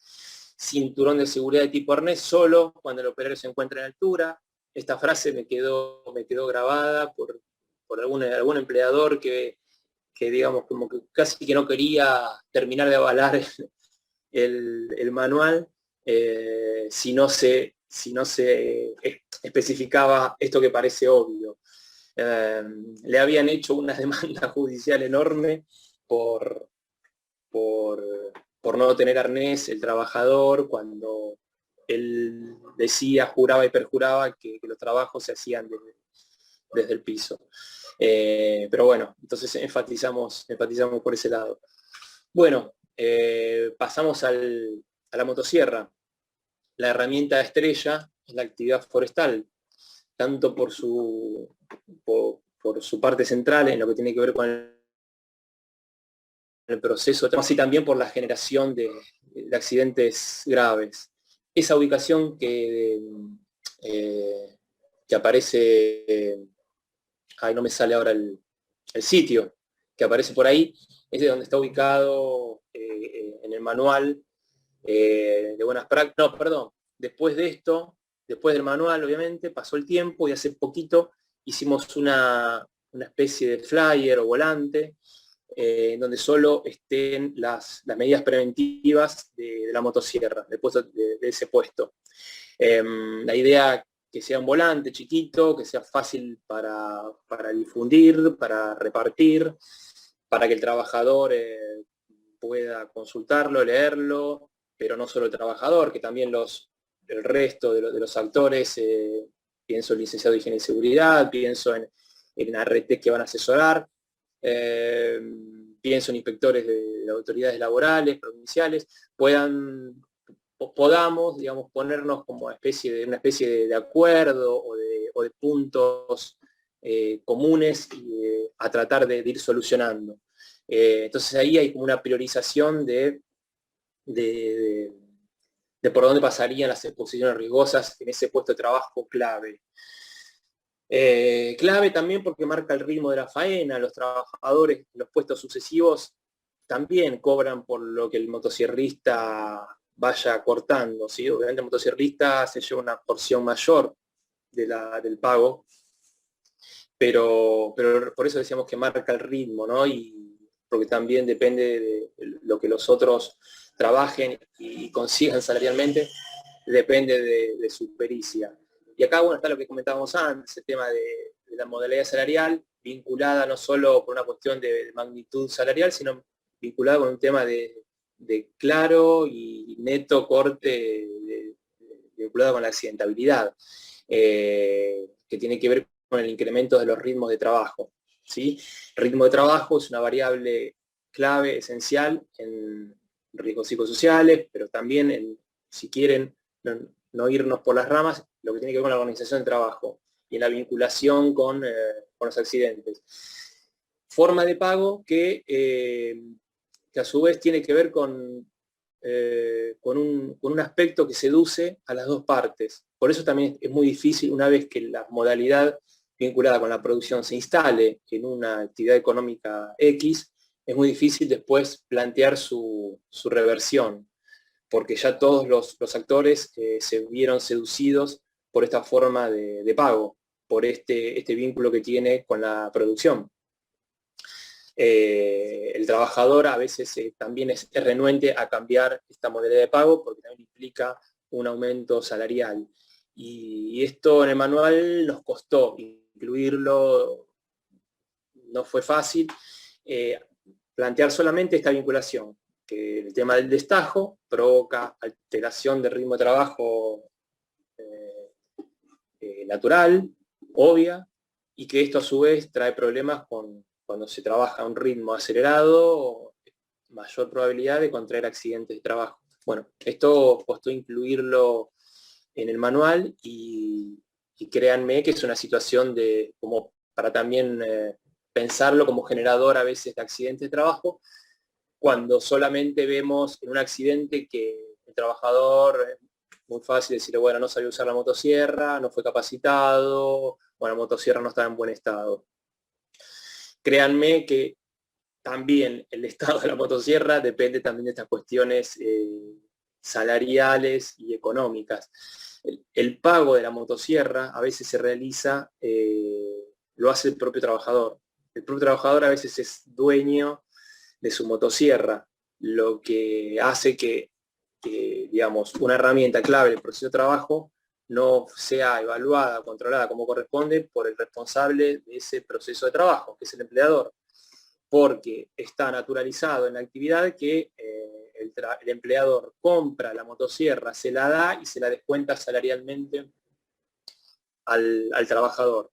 cinturón de seguridad de tipo arnés solo cuando el operario se encuentra en altura. Esta frase me quedó grabada por algún empleador que digamos como que casi que no quería terminar de avalar el manual si no se especificaba esto que parece obvio. Le habían hecho una demanda judicial enorme por no tener arnés el trabajador, cuando él decía, juraba y perjuraba que los trabajos se hacían desde el piso. Pero bueno, entonces enfatizamos por ese lado. Bueno, pasamos a la motosierra. La herramienta estrella es la actividad forestal, tanto por su parte central en lo que tiene que ver con el proceso, así también por la generación de accidentes graves. Esa ubicación que aparece, no me sale ahora el sitio, que aparece por ahí, es de donde está ubicado en el manual de buenas prácticas. No, perdón, después de esto, después del manual, obviamente, pasó el tiempo y hace poquito hicimos una especie de flyer o volante en donde solo estén las medidas preventivas de la motosierra, de ese puesto. La idea que sea un volante chiquito, que sea fácil para difundir, para repartir, para que el trabajador pueda consultarlo, leerlo, pero no solo el trabajador, que también el resto de los actores, pienso en licenciado de higiene y seguridad, pienso en ART que van a asesorar, pienso en inspectores de autoridades laborales, provinciales, podamos, digamos, ponernos como una especie de acuerdo o de puntos comunes a tratar de ir solucionando. Entonces ahí hay como una priorización de por dónde pasarían las exposiciones riesgosas en ese puesto de trabajo clave. Clave también porque marca el ritmo de la faena. Los trabajadores en los puestos sucesivos también cobran por lo que el motosierrista vaya cortando, ¿sí? Obviamente el motosierrista se lleva una porción mayor del pago, pero por eso decíamos que marca el ritmo, ¿no? Y porque también depende de lo que los otros trabajen y consigan salarialmente, depende de su pericia. Y acá, bueno, está lo que comentábamos antes, el tema de la modalidad salarial, vinculada no solo por una cuestión de magnitud salarial, sino vinculada con un tema de claro y neto corte vinculado con la accidentabilidad, que tiene que ver con el incremento de los ritmos de trabajo, ¿sí? Ritmo de trabajo es una variable clave, esencial en riesgos psicosociales, pero también si quieren no irnos por las ramas, lo que tiene que ver con la organización del trabajo y en la vinculación con los accidentes. Forma de pago que que a su vez tiene que ver con un aspecto que seduce a las dos partes. Por eso también es muy difícil, una vez que la modalidad vinculada con la producción se instale en una actividad económica X, es muy difícil después plantear su reversión, porque ya todos los actores se vieron seducidos por esta forma de pago, por este vínculo que tiene con la producción. El trabajador a veces también es renuente a cambiar esta modalidad de pago porque también implica un aumento salarial. Y esto en el manual nos costó incluirlo, no fue fácil. Plantear solamente esta vinculación, que el tema del destajo provoca alteración del ritmo de trabajo natural, obvia, y que esto a su vez trae problemas cuando se trabaja a un ritmo acelerado, mayor probabilidad de contraer accidentes de trabajo. Bueno, esto costó incluirlo en el manual y créanme que es una situación como para también pensarlo como generador a veces de accidentes de trabajo, cuando solamente vemos en un accidente que el trabajador, muy fácil decirle, bueno, no sabía usar la motosierra, no fue capacitado, o la motosierra no estaba en buen estado. Créanme que también el estado de la motosierra depende también de estas cuestiones salariales y económicas. El pago de la motosierra a veces se realiza, lo hace el propio trabajador. El propio trabajador a veces es dueño de su motosierra, lo que hace que, digamos, una herramienta clave del proceso de trabajo no sea evaluada, controlada como corresponde por el responsable de ese proceso de trabajo, que es el empleador, porque está naturalizado en la actividad que el empleador compra la motosierra, se la da y se la descuenta salarialmente al trabajador.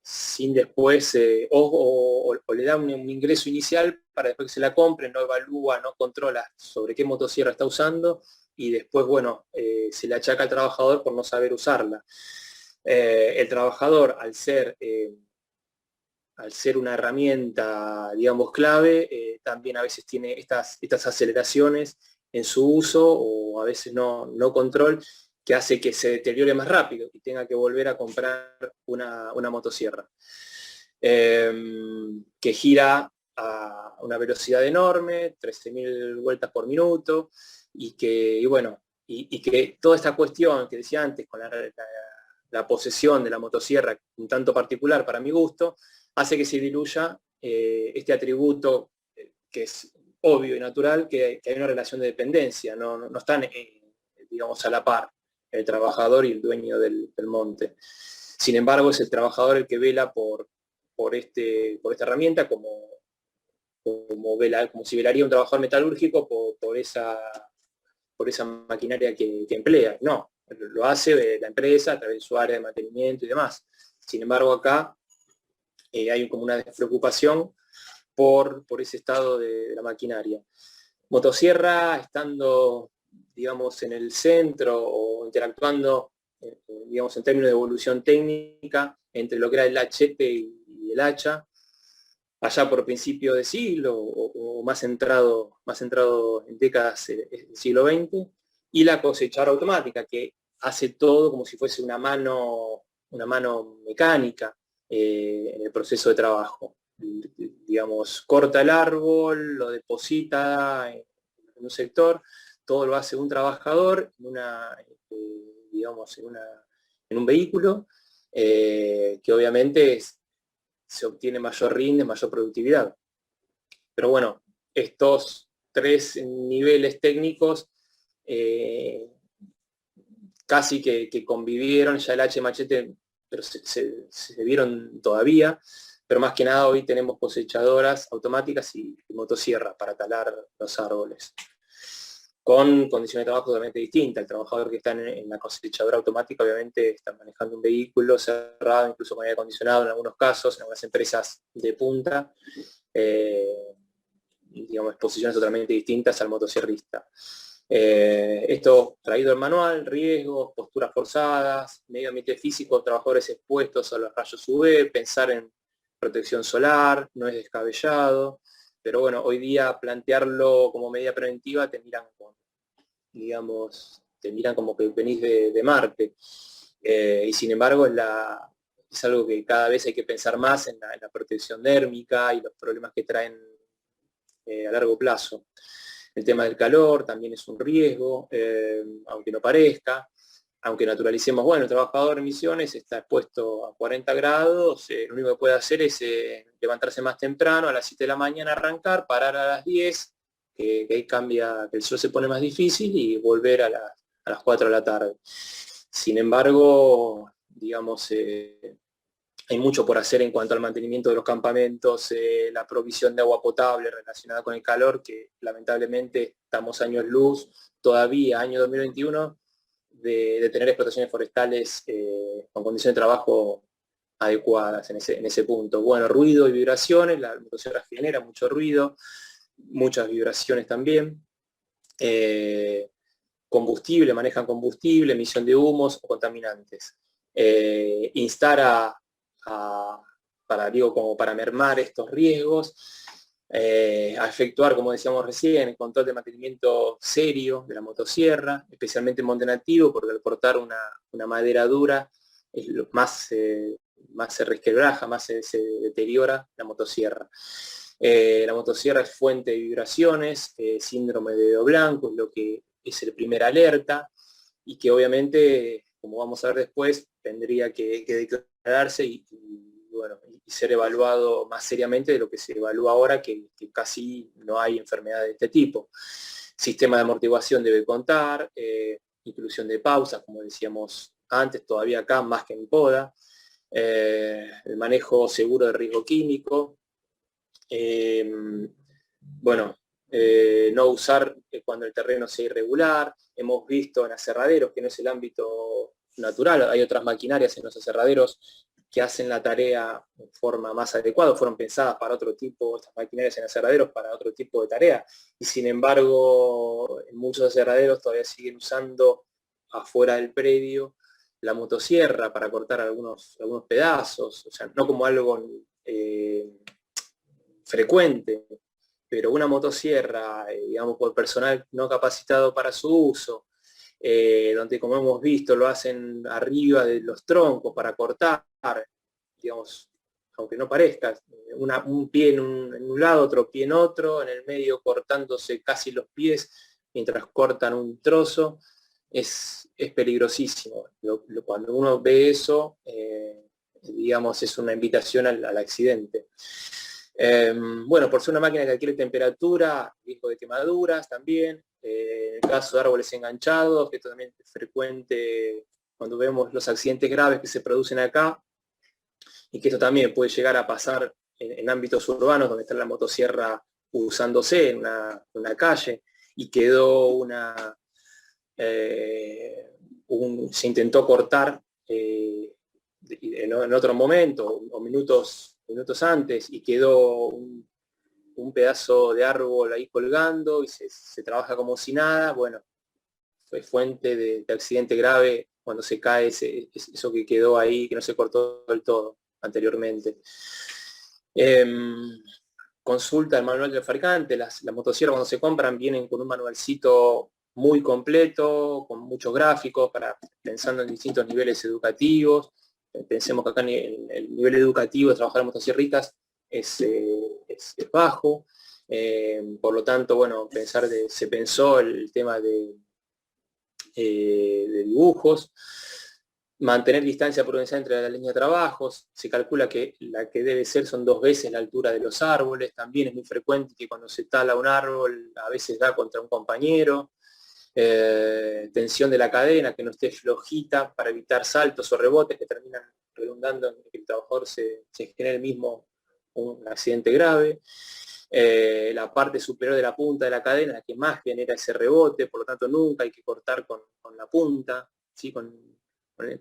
Sin después, o le da un ingreso inicial para después que se la compre, no evalúa, no controla sobre qué motosierra está usando y después, bueno, se le achaca al trabajador por no saber usarla. El trabajador, al ser una herramienta, digamos, clave, también a veces tiene estas aceleraciones en su uso o a veces no control, que hace que se deteriore más rápido y tenga que volver a comprar una motosierra que gira a una velocidad enorme, 13.000 vueltas por minuto, y bueno, y que toda esta cuestión que decía antes con la posesión de la motosierra, un tanto particular para mi gusto, hace que se diluya este atributo que es obvio y natural, que hay una relación de dependencia, no están, digamos, a la par el trabajador y el dueño del monte. Sin embargo, es el trabajador el que vela por esta herramienta como si velaría un trabajador metalúrgico por esa maquinaria que emplea. No, lo hace la empresa a través de su área de mantenimiento y demás. Sin embargo, acá hay como una despreocupación por ese estado de la maquinaria. Motosierra, estando, digamos, en el centro o interactuando, digamos, en términos de evolución técnica, entre lo que era el hachete y el hacha, allá por principio de siglo o más centrado en décadas del siglo XX, y la cosechadora automática, que hace todo como si fuese una mano mecánica en el proceso de trabajo. Digamos, corta el árbol, lo deposita en un sector, todo lo hace un trabajador digamos, en un vehículo, que obviamente se obtiene mayor rinde, mayor productividad. Pero bueno, estos tres niveles técnicos casi que convivieron, ya el H machete, pero se vieron todavía, pero más que nada hoy tenemos cosechadoras automáticas y motosierras para talar los árboles, con condiciones de trabajo totalmente distintas. El trabajador que está en la cosechadora automática obviamente está manejando un vehículo cerrado, incluso con aire acondicionado en algunos casos, en algunas empresas de punta, digamos, posiciones totalmente distintas al motosierrista. Esto traído el manual, riesgos, posturas forzadas, medio ambiente físico, trabajadores expuestos a los rayos UV, pensar en protección solar, no es descabellado. pero bueno, hoy día plantearlo como medida preventiva te miran digamos, te miran como que venís de Marte. Y sin embargo es algo que cada vez hay que pensar más en la protección dérmica y los problemas que traen a largo plazo. El tema del calor también es un riesgo, aunque no parezca. Aunque naturalicemos, bueno, el trabajador en Misiones está expuesto a 40 grados, lo único que puede hacer es levantarse más temprano, a las 7 de la mañana arrancar, parar a las 10, que ahí cambia, que el sol se pone más difícil, y volver a las 4 de la tarde. Sin embargo, digamos, hay mucho por hacer en cuanto al mantenimiento de los campamentos, la provisión de agua potable relacionada con el calor, que lamentablemente estamos años luz, todavía, año 2021, de tener explotaciones forestales con condiciones de trabajo adecuadas en ese punto. Bueno, ruido y vibraciones, la motosierra genera mucho ruido, muchas vibraciones también. Combustible, manejan combustible, emisión de humos o contaminantes. Instar como para mermar estos riesgos, a efectuar, como decíamos recién, el control de mantenimiento serio de la motosierra, especialmente en monte nativo, porque al cortar una madera dura es más se resquebraja, más se deteriora la motosierra. La motosierra es fuente de vibraciones, síndrome de dedo blanco, es lo que es el primer alerta, y que obviamente, como vamos a ver después, tendría que declararse y ser evaluado más seriamente de lo que se evalúa ahora, que casi no hay enfermedad de este tipo. Sistema de amortiguación debe contar, inclusión de pausas, como decíamos antes, todavía acá más que en poda, el manejo seguro de riesgo químico, no usar cuando el terreno sea irregular. Hemos visto en aserraderos, que no es el ámbito natural, hay otras maquinarias en los aserraderos que hacen la tarea de forma más adecuada, fueron pensadas para otro tipo, estas maquinarias en aserraderos para otro tipo de tarea, y sin embargo en muchos aserraderos todavía siguen usando afuera del predio la motosierra para cortar algunos pedazos, o sea, no como algo frecuente, pero una motosierra, digamos, por personal no capacitado para su uso, donde, como hemos visto, lo hacen arriba de los troncos para cortar, digamos, aunque no parezca, un pie en un lado, otro pie en otro, en el medio cortándose casi los pies mientras cortan un trozo, es peligrosísimo. Cuando uno ve eso, digamos, es una invitación al accidente. Bueno, por ser una máquina que adquiere temperatura, riesgo de quemaduras también, en el caso de árboles enganchados, que esto también es frecuente cuando vemos los accidentes graves que se producen acá, y que esto también puede llegar a pasar en ámbitos urbanos donde está la motosierra usándose en una calle, y quedó se intentó cortar en otro momento, o minutos antes, y quedó un pedazo de árbol ahí colgando y se trabaja como si nada. Bueno, fue fuente de accidente grave cuando se cae eso que quedó ahí, que no se cortó del todo anteriormente. Consulta el manual del fabricante. Las motosierras, cuando se compran, vienen con un manualcito muy completo, con muchos gráficos, pensando en distintos niveles educativos. Pensemos que acá el nivel educativo de trabajar en motosierritas es bajo. Por lo tanto, bueno, se pensó el tema de dibujos. Mantener distancia prudencial entre la línea de trabajos. Se calcula que la que debe ser son 2 veces la altura de los árboles. También es muy frecuente que cuando se tala un árbol a veces da contra un compañero. Tensión de la cadena, que no esté flojita, para evitar saltos o rebotes que terminan redundando en que el trabajador se genere mismo un accidente grave. La parte superior de la punta de la cadena es la que más genera ese rebote, por lo tanto nunca hay que cortar con la punta, ¿sí? con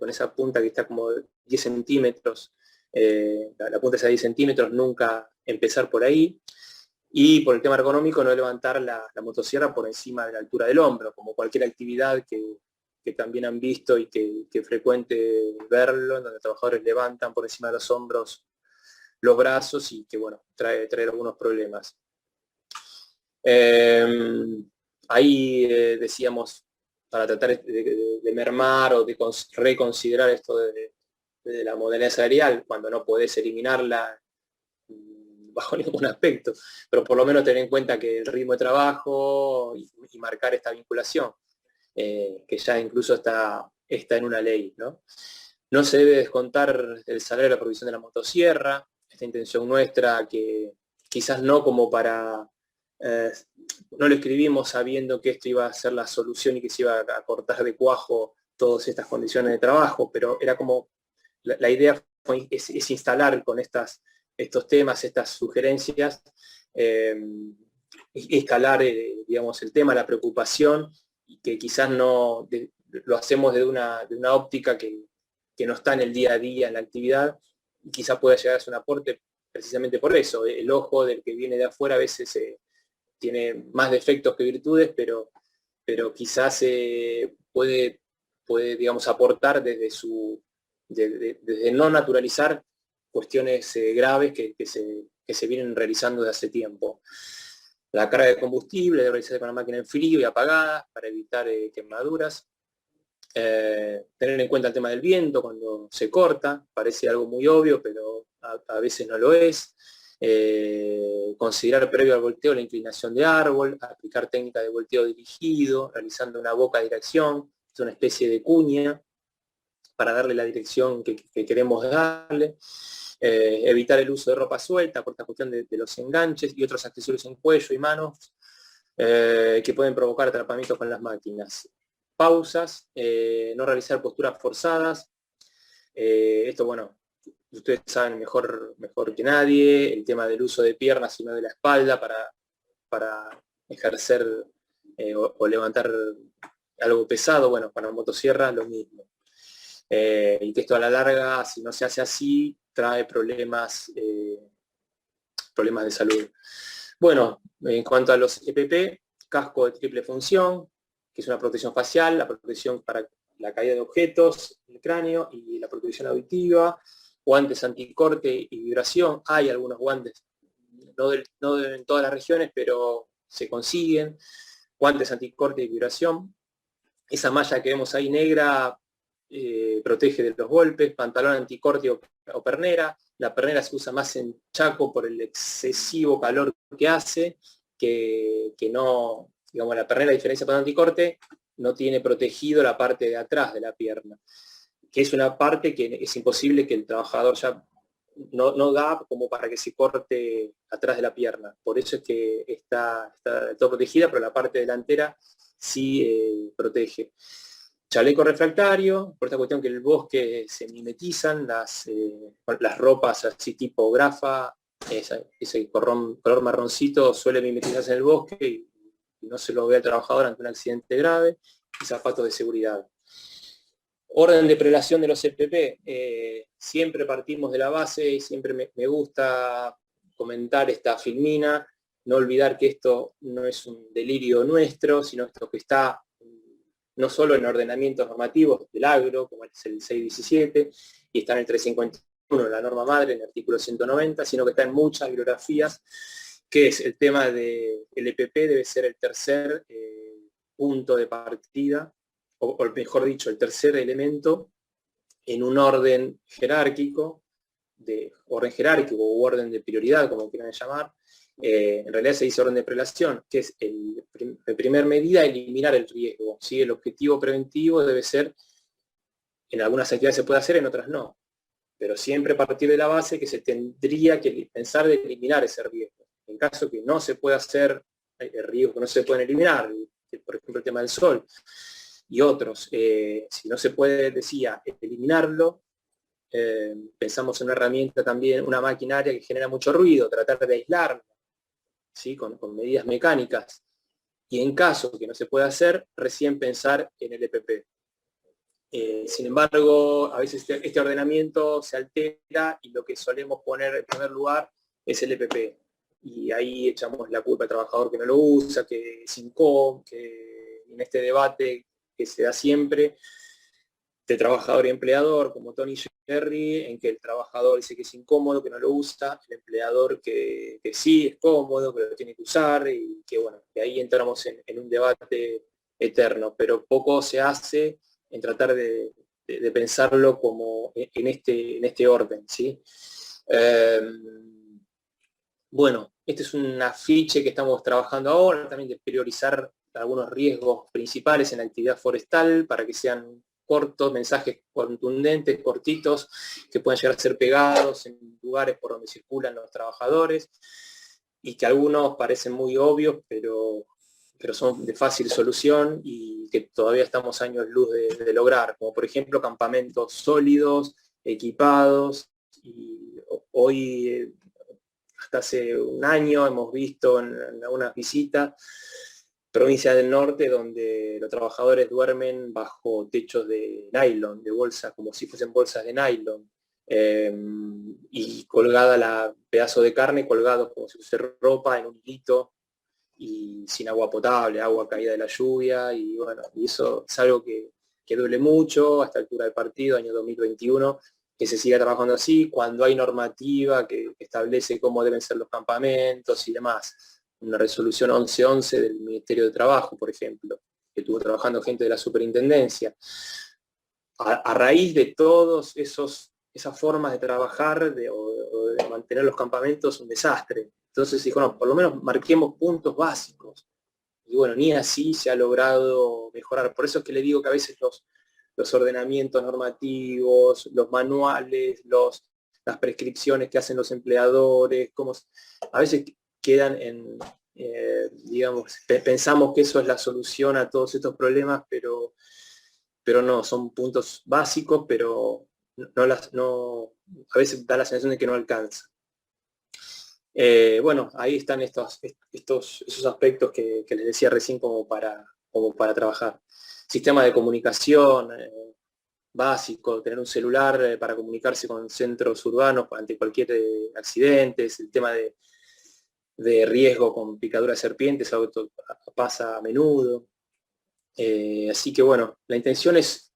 esa punta que está como 10 centímetros, la punta es a 10 centímetros, nunca empezar por ahí. Y por el tema ergonómico, no levantar la motosierra por encima de la altura del hombro, como cualquier actividad que también han visto y que es frecuente verlo, donde los trabajadores levantan por encima de los hombros los brazos, y que bueno, trae algunos problemas. Ahí decíamos, para tratar de mermar o de reconsiderar esto de la modalidad salarial, cuando no podés eliminarla bajo ningún aspecto, pero por lo menos tener en cuenta que el ritmo de trabajo y marcar esta vinculación, que ya incluso está en una ley, ¿no? No se debe descontar el salario de la provisión de la motosierra, esta intención nuestra que quizás no como para... no lo escribimos sabiendo que esto iba a ser la solución y que se iba a cortar de cuajo todas estas condiciones de trabajo, pero era como, la idea es instalar con estos temas, estas sugerencias, escalar, digamos, el tema, la preocupación, y que quizás no lo hacemos desde una óptica que no está en el día a día, en la actividad, y quizás pueda llegar a ser un aporte precisamente por eso. El ojo del que viene de afuera a veces tiene más defectos que virtudes, pero quizás puede, digamos, aportar desde no naturalizar cuestiones graves que se vienen realizando de hace tiempo. La carga de combustible, de realizarse con la máquina en frío y apagada para evitar quemaduras. Tener en cuenta el tema del viento cuando se corta, parece algo muy obvio, pero a veces no lo es. Considerar previo al volteo la inclinación de árbol, aplicar técnica de volteo dirigido, realizando una boca de dirección, es una especie de cuña para darle la dirección que queremos darle. Evitar el uso de ropa suelta por esta cuestión de los enganches y otros accesorios en cuello y manos que pueden provocar atrapamientos con las máquinas. Pausas, no realizar posturas forzadas. Esto, bueno, ustedes saben mejor que nadie, el tema del uso de piernas y no de la espalda para ejercer o levantar algo pesado. Bueno, para motosierra lo mismo. Y que esto a la larga, si no se hace así, trae problemas de salud. Bueno, en cuanto a los EPP, casco de triple función, que es una protección facial, la protección para la caída de objetos, el cráneo y la protección auditiva, guantes anticorte y vibración. Hay algunos guantes, no en todas las regiones, pero se consiguen. Guantes anticorte y vibración. Esa malla que vemos ahí negra protege de los golpes. Pantalón anticorte o pernera. La pernera se usa más en Chaco por el excesivo calor que hace, que no, digamos, la pernera, a diferencia del anticorte, no tiene protegido la parte de atrás de la pierna, que es una parte que es imposible que el trabajador ya no da como para que se corte atrás de la pierna. Por eso es que está todo protegida, pero la parte delantera sí protege. Chaleco refractario, por esta cuestión que en el bosque se mimetizan las ropas así tipo grafa, ese color marroncito suele mimetizarse en el bosque y no se lo ve al trabajador ante un accidente grave, y zapatos de seguridad. Orden de prelación de los EPP, siempre partimos de la base y siempre me gusta comentar esta filmina, no olvidar que esto no es un delirio nuestro, sino esto que está no solo en ordenamientos normativos del agro, como es el 617, y está en el 351, la norma madre, en el artículo 190, sino que está en muchas bibliografías, que es el tema del EPP debe ser el tercer punto de partida, o mejor dicho, el tercer elemento en un orden jerárquico, u orden de prioridad, como quieran llamar. En realidad se dice orden de prelación, que es la primera medida, eliminar el riesgo. ¿Sí? El objetivo preventivo debe ser, en algunas actividades se puede hacer, en otras no, pero siempre partir de la base que se tendría que pensar de eliminar ese riesgo. En caso que no se pueda hacer, riesgos que no se pueden eliminar, por ejemplo el tema del sol, y otros, si no se puede, decía, eliminarlo, pensamos en una herramienta también, una maquinaria que genera mucho ruido, tratar de aislarla, ¿sí? con medidas mecánicas, y en caso que no se pueda hacer, recién pensar en el EPP. Sin embargo, a veces este ordenamiento se altera y lo que solemos poner en primer lugar es el EPP. Y ahí echamos la culpa al trabajador que no lo usa, que es incómodo, que en este debate que se da siempre de trabajador y empleador, como Tony Jerry, en que el trabajador dice que es incómodo, que no lo usa, el empleador que sí es cómodo, que lo tiene que usar, y que bueno, que ahí entramos en un debate eterno, pero poco se hace en tratar de pensarlo como en este orden, ¿sí? Bueno, este es un afiche que estamos trabajando ahora, también de priorizar algunos riesgos principales en la actividad forestal para que sean cortos, mensajes contundentes, cortitos, que puedan llegar a ser pegados en lugares por donde circulan los trabajadores y que algunos parecen muy obvios, pero son de fácil solución y que todavía estamos años luz de lograr, como por ejemplo campamentos sólidos, equipados, y hoy hasta hace un año hemos visto en algunas visitas provincias del norte donde los trabajadores duermen bajo techos de nylon, de bolsas, como si fuesen bolsas de nylon, y colgada la pedazo de carne, colgados como si fuese ropa en un hilito y sin agua potable, agua caída de la lluvia, y bueno, y eso es algo que duele mucho a esta altura del partido, año 2021, que se siga trabajando así, cuando hay normativa que establece cómo deben ser los campamentos y demás. Una resolución 1111 del Ministerio de Trabajo, por ejemplo, que estuvo trabajando gente de la superintendencia. A raíz de todos esas formas de trabajar o de mantener los campamentos, un desastre. Entonces dijo, no, por lo menos marquemos puntos básicos. Y bueno, ni así se ha logrado mejorar. Por eso es que le digo que a veces los ordenamientos normativos, los manuales, las prescripciones que hacen los empleadores, a veces quedan digamos, pensamos que eso es la solución a todos estos problemas, pero no, son puntos básicos, pero a veces da la sensación de que no alcanza. Bueno, ahí están esos aspectos que les decía recién como para trabajar. Sistema de comunicación básico, tener un celular para comunicarse con centros urbanos ante cualquier accidente, el tema de riesgo con picadura de serpientes, algo que pasa a menudo. Así que bueno, la intención es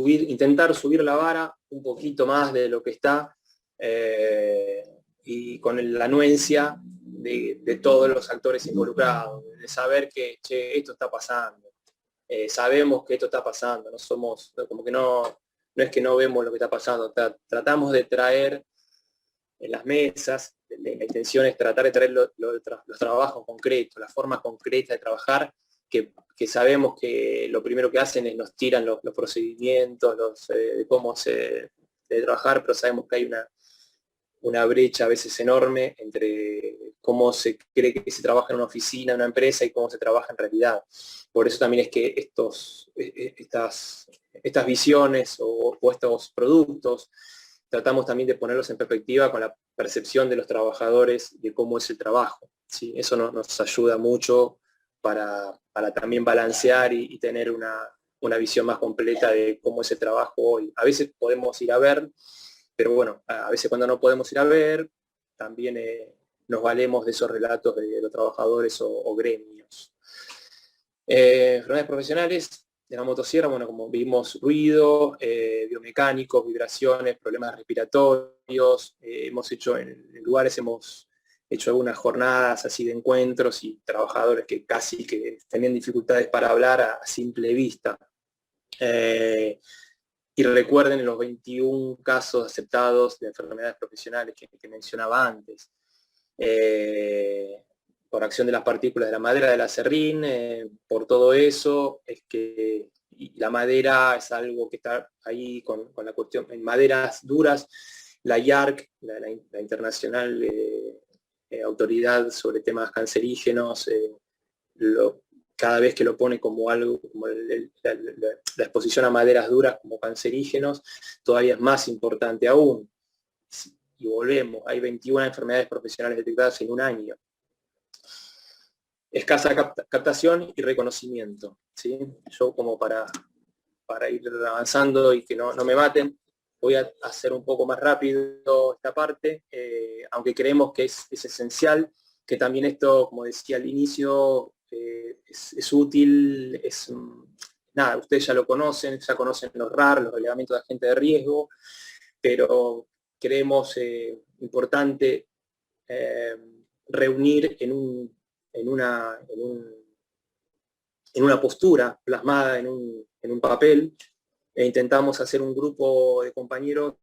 intentar subir la vara un poquito más de lo que está, y con la anuencia de todos los actores involucrados, de saber que che, esto está pasando, sabemos que esto está pasando, no somos, como que no es que no vemos lo que está pasando, tratamos de traer en las mesas, la intención es tratar de traer los trabajos concretos, la forma concreta de trabajar, que sabemos que lo primero que hacen es nos tiran los procedimientos, de cómo se debe trabajar, pero sabemos que hay una brecha a veces enorme entre cómo se cree que se trabaja en una oficina, en una empresa, y cómo se trabaja en realidad. Por eso también es que estas visiones o estos productos tratamos también de ponerlos en perspectiva con la percepción de los trabajadores de cómo es el trabajo, ¿sí? Eso nos ayuda mucho para también balancear y tener una visión más completa de cómo es el trabajo hoy. A veces podemos ir a ver, pero bueno, a veces cuando no podemos ir a ver, también nos valemos de esos relatos de los trabajadores o gremios. Enfermedades profesionales de la motosierra, bueno, como vimos, ruido, biomecánicos, vibraciones, problemas respiratorios, hemos hecho en lugares, hemos hecho algunas jornadas así de encuentros y trabajadores que casi que tenían dificultades para hablar a simple vista. Y recuerden los 21 casos aceptados de enfermedades profesionales que mencionaba antes. Por acción de las partículas de la madera, del acerrín, por todo eso, es que la madera es algo que está ahí con la cuestión, en maderas duras, la IARC, la Internacional Autoridad sobre Temas Cancerígenos, cada vez que lo pone como algo, como la exposición a maderas duras como cancerígenos, todavía es más importante aún. Y volvemos, hay 21 enfermedades profesionales detectadas en un año. Escasa captación y reconocimiento, ¿sí? Yo como para ir avanzando y que no me maten, voy a hacer un poco más rápido esta parte, aunque creemos que es esencial, que también esto, como decía al inicio, es útil, nada, ustedes ya lo conocen, ya conocen los RAR, los relevamientos de agente de riesgo, pero creemos importante reunir en una postura plasmada en un papel, e intentamos hacer un grupo de compañeros,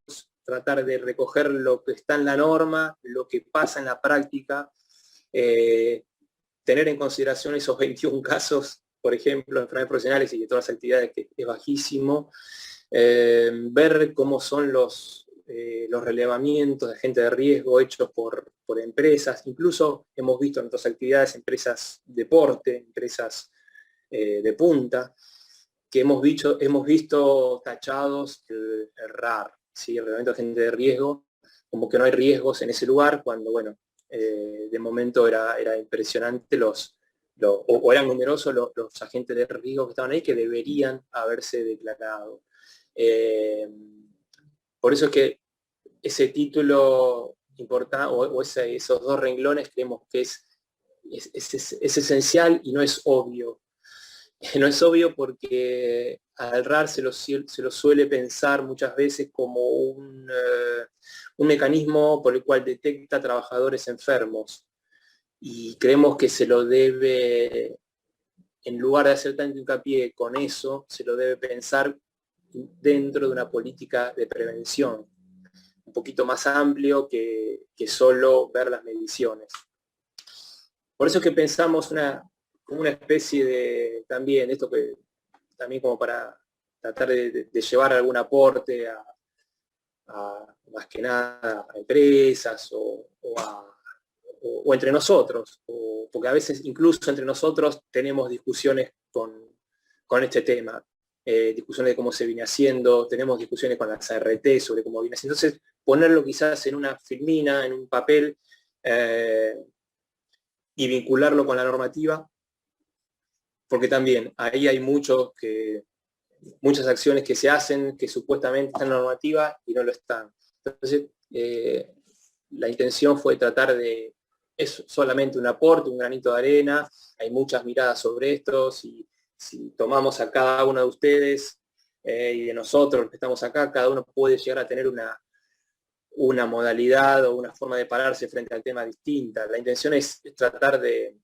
tratar de recoger lo que está en la norma, lo que pasa en la práctica, tener en consideración esos 21 casos, por ejemplo, de enfermedades profesionales y de todas las actividades, que es bajísimo, ver cómo son los relevamientos de agentes de riesgo hechos por empresas. Incluso hemos visto en otras actividades empresas deporte, empresas de punta, que hemos visto tachados el RAR, ¿sí? El reglamento de agente de riesgo, como que no hay riesgos en ese lugar, cuando, bueno, de momento era impresionante o eran numerosos los agentes de riesgo que estaban ahí, que deberían haberse declarado. Por eso es que ese título importante, o esos dos renglones, creemos que es esencial y no es obvio. No es obvio porque al RAR se lo suele pensar muchas veces como un mecanismo por el cual detecta trabajadores enfermos, y creemos que se lo debe, en lugar de hacer tanto hincapié con eso, se lo debe pensar dentro de una política de prevención, un poquito más amplio que solo ver las mediciones. Por eso es que pensamos como una especie de, también, esto que también como para tratar de llevar algún aporte más que nada a empresas o entre nosotros, porque a veces incluso entre nosotros tenemos discusiones con este tema, discusiones de cómo se viene haciendo, tenemos discusiones con las ART sobre cómo viene haciendo. Entonces, ponerlo quizás en una filmina, en un papel, y vincularlo con la normativa, porque también ahí hay muchas acciones que se hacen que supuestamente están en la normativa y no lo están. Entonces, la intención fue tratar de, es solamente un aporte, un granito de arena, hay muchas miradas sobre esto, si tomamos a cada uno de ustedes y de nosotros que estamos acá, cada uno puede llegar a tener una modalidad o una forma de pararse frente al tema distinta. La intención es tratar de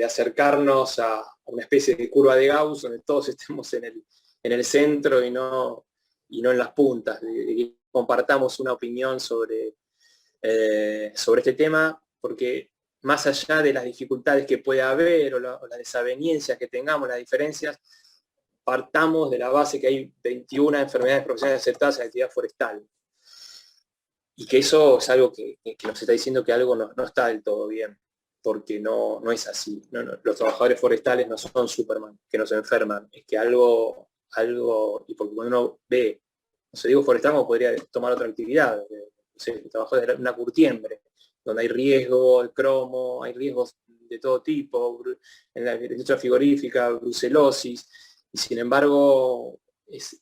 acercarnos a una especie de curva de Gauss, donde todos estemos en el centro y no en las puntas, de que compartamos una opinión sobre este tema, porque más allá de las dificultades que pueda haber o las desavenencias que tengamos, las diferencias, partamos de la base que hay 21 enfermedades profesionales aceptadas en la actividad forestal. Y que eso es algo que nos está diciendo que algo no está del todo bien, porque no es así. Los trabajadores forestales no son Superman, que no se enferman. Es que algo, y porque cuando uno ve, no sé, digo forestal como podría tomar otra actividad, no sé, trabajadores de una curtiembre, donde hay riesgo de cromo, hay riesgos de todo tipo, en la industria frigorífica, brucelosis, y sin embargo es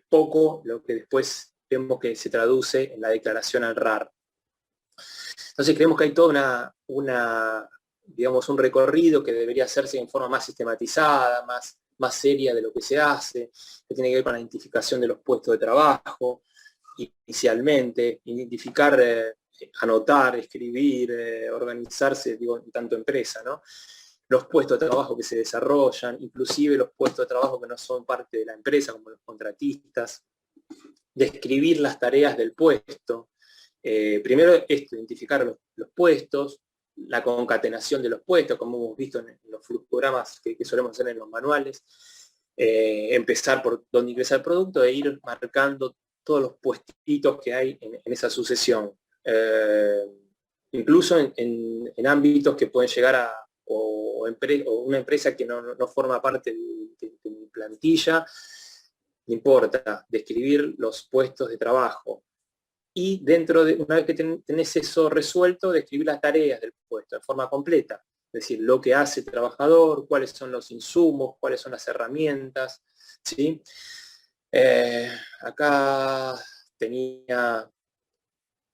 poco lo que después vemos que se traduce en la declaración al RAR. Entonces creemos que hay toda digamos, un recorrido que debería hacerse en forma más sistematizada, más seria de lo que se hace, que tiene que ver con la identificación de los puestos de trabajo, inicialmente, identificar, anotar, escribir, organizarse, digo, tanto empresa, ¿no? Los puestos de trabajo que se desarrollan, inclusive los puestos de trabajo que no son parte de la empresa, como los contratistas, describir las tareas del puesto. Primero esto, identificar los puestos, la concatenación de los puestos, como hemos visto en los flujogramas que solemos hacer en los manuales, empezar por dónde ingresa el producto e ir marcando todos los puestitos que hay en esa sucesión. Incluso en ámbitos que pueden llegar a o una empresa que no forma parte de mi plantilla, no importa, describir los puestos de trabajo. Y una vez que tenés eso resuelto, describir las tareas del puesto de forma completa. Es decir, lo que hace el trabajador, cuáles son los insumos, cuáles son las herramientas, ¿sí? Acá tenía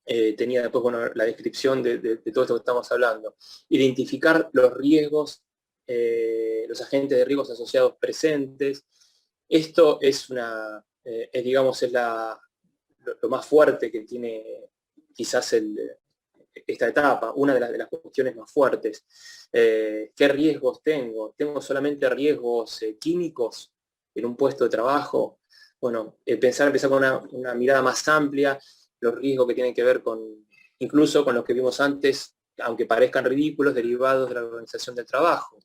después, bueno, la descripción de todo esto que estamos hablando. Identificar los riesgos, los agentes de riesgos asociados presentes. Esto es una digamos, lo más fuerte que tiene quizás esta etapa, una de las cuestiones más fuertes. ¿Qué riesgos tengo? ¿Tengo solamente riesgos químicos en un puesto de trabajo? Bueno, empezar con una mirada más amplia, los riesgos que tienen que ver incluso con los que vimos antes, aunque parezcan ridículos, derivados de la organización del trabajo.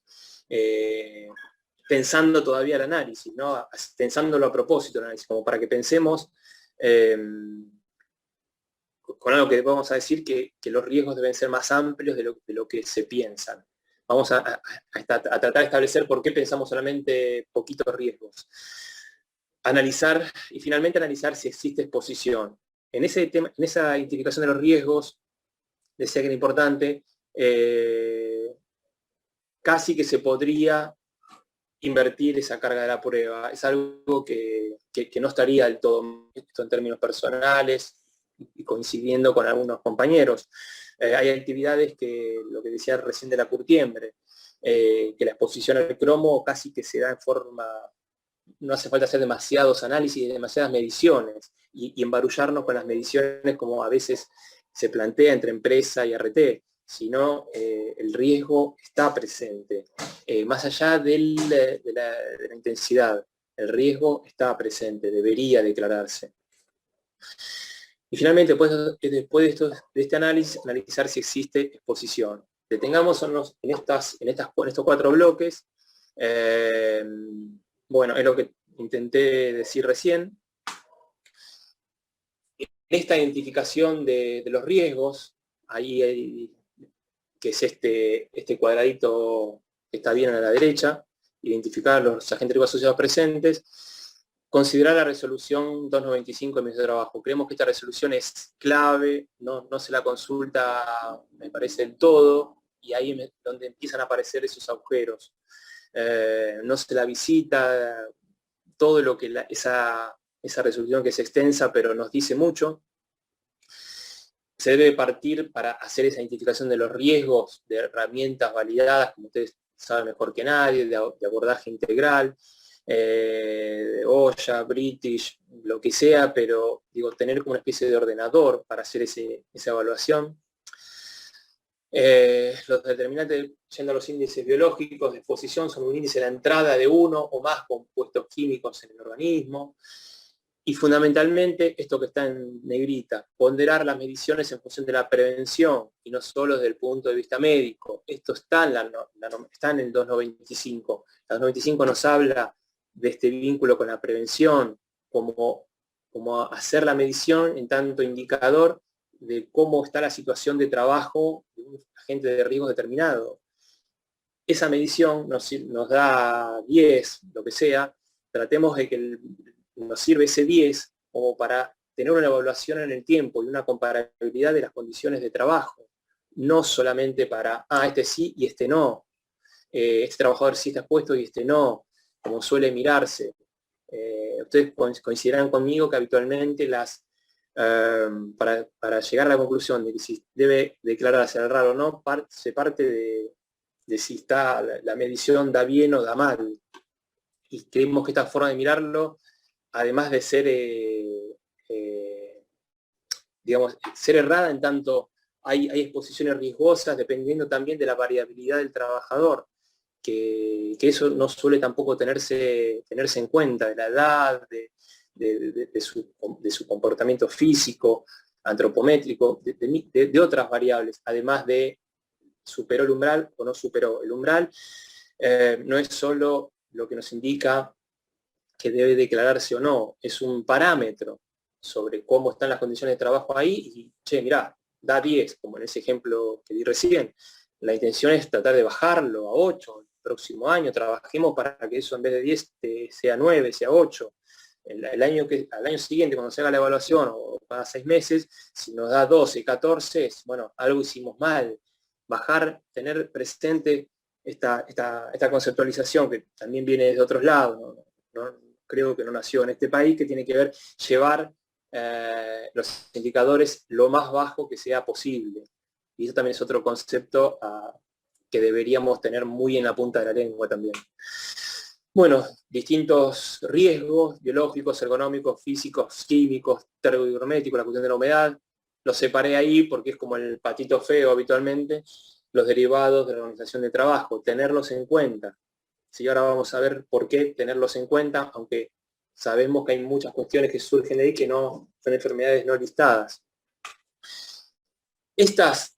Pensando todavía el análisis, ¿no? Pensándolo a propósito el análisis, como para que pensemos con algo que vamos a decir que los riesgos deben ser más amplios de lo que se piensan. Vamos a tratar de establecer por qué pensamos solamente poquitos riesgos. Analizar, y finalmente analizar si existe exposición. En esa identificación de los riesgos, decía que era importante, casi que se podría invertir esa carga de la prueba. Es algo que no estaría del todo esto en términos personales y coincidiendo con algunos compañeros. Hay actividades que, lo que decía recién de la curtiembre, que la exposición al cromo casi que se da en forma, no hace falta hacer demasiados análisis, demasiadas mediciones y embarullarnos con las mediciones como a veces se plantea entre empresa y RT, sino el riesgo está presente. Más allá de la intensidad, el riesgo está presente, debería declararse. Y finalmente, después de este análisis, analizar si existe exposición. Detengamos en estos 4 bloques. Bueno, es lo que intenté decir recién. En esta identificación de los riesgos, ahí que es este cuadradito que está bien a la derecha, identificar los agentes riesgos asociados presentes, considerar la resolución 295 del Ministerio de Trabajo. Creemos que esta resolución es clave, no se la consulta, me parece, del todo, y ahí es donde empiezan a aparecer esos agujeros. No se la visita, todo lo que esa resolución que es extensa, pero nos dice mucho. Se debe partir para hacer esa identificación de los riesgos de herramientas validadas, como ustedes saben mejor que nadie, de abordaje integral, de OSHA, British, lo que sea, pero digo, tener como una especie de ordenador para hacer esa evaluación. Los determinantes, yendo a los índices biológicos de exposición, son un índice de la entrada de uno o más compuestos químicos en el organismo. Y fundamentalmente, esto que está en negrita, ponderar las mediciones en función de la prevención y no solo desde el punto de vista médico. Esto está en el 295. La 295 nos habla de este vínculo con la prevención, como hacer la medición en tanto indicador de cómo está la situación de trabajo de un agente de riesgo determinado. Esa medición nos da 10, lo que sea, tratemos de que nos sirve ese 10 como para tener una evaluación en el tiempo y una comparabilidad de las condiciones de trabajo, no solamente para, este sí y este no, este trabajador sí está expuesto y este no, como suele mirarse. Ustedes coincidirán conmigo que habitualmente para llegar a la conclusión de que si debe declararse al raro o no, se parte de si la medición da bien o da mal. Y creemos que esta forma de mirarlo, además de ser, digamos, ser errada en tanto hay exposiciones riesgosas, dependiendo también de la variabilidad del trabajador, que eso no suele tampoco tenerse en cuenta, de la edad, de su comportamiento físico, antropométrico, de otras variables, además de superó el umbral o no superó el umbral. No es solo lo que nos indica que debe declararse o no, es un parámetro sobre cómo están las condiciones de trabajo ahí y, che, mirá, da 10, como en ese ejemplo que di recién. La intención es tratar de bajarlo a 8 el próximo año, trabajemos para que eso en vez de 10 sea 9, sea 8. Al año siguiente, cuando se haga la evaluación, o cada 6 meses, si nos da 12, 14, bueno, algo hicimos mal. Bajar, tener presente esta conceptualización que también viene de otros lados, ¿no? Creo que no nació en este país, que tiene que ver llevar los indicadores lo más bajo que sea posible. Y eso también es otro concepto que deberíamos tener muy en la punta de la lengua también. Bueno, distintos riesgos biológicos, ergonómicos, físicos, químicos, termodinámicos, la cuestión de la humedad. Los separé ahí porque es como el patito feo habitualmente, los derivados de la organización de trabajo, tenerlos en cuenta. Sí, ahora vamos a ver por qué tenerlos en cuenta, aunque sabemos que hay muchas cuestiones que surgen de ahí que no son enfermedades no listadas. Estas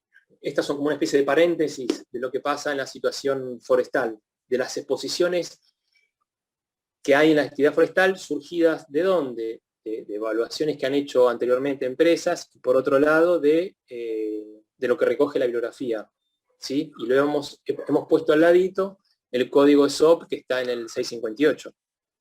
son como una especie de paréntesis de lo que pasa en la situación forestal, de las exposiciones que hay en la actividad forestal surgidas ¿de dónde? De evaluaciones que han hecho anteriormente empresas, y por otro lado de lo que recoge la bibliografía. ¿Sí? Y luego hemos puesto al ladito el código SOP que está en el 658.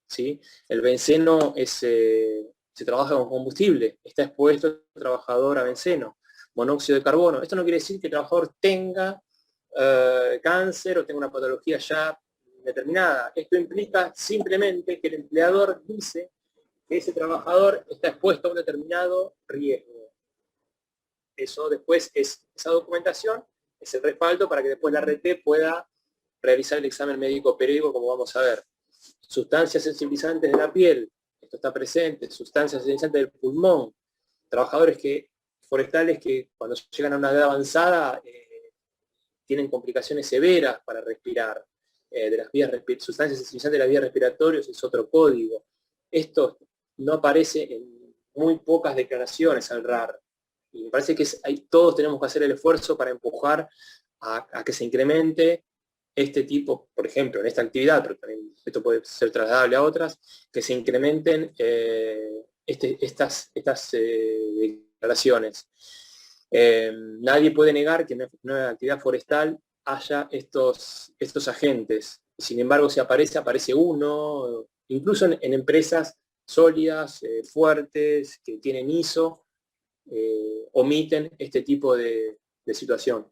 ¿Sí? El benceno se trabaja con combustible, está expuesto el trabajador a benceno, monóxido de carbono. Esto no quiere decir que el trabajador tenga cáncer o tenga una patología ya determinada. Esto implica simplemente que el empleador dice que ese trabajador está expuesto a un determinado riesgo. Eso después esa documentación es el respaldo para que después la RT pueda realizar el examen médico periódico, como vamos a ver. Sustancias sensibilizantes de la piel, esto está presente, sustancias sensibilizantes del pulmón, trabajadores forestales que cuando llegan a una edad avanzada tienen complicaciones severas para respirar, de las vías sustancias sensibilizantes de las vías respiratorias es otro código. Esto no aparece en muy pocas declaraciones al RAR. Y me parece que todos tenemos que hacer el esfuerzo para empujar a que se incremente este tipo, por ejemplo, en esta actividad, pero también esto puede ser trasladable a otras, que se incrementen estas declaraciones. Nadie puede negar que en una actividad forestal haya estos agentes. Sin embargo, si aparece uno, incluso en empresas sólidas, fuertes, que tienen ISO, omiten este tipo de situación.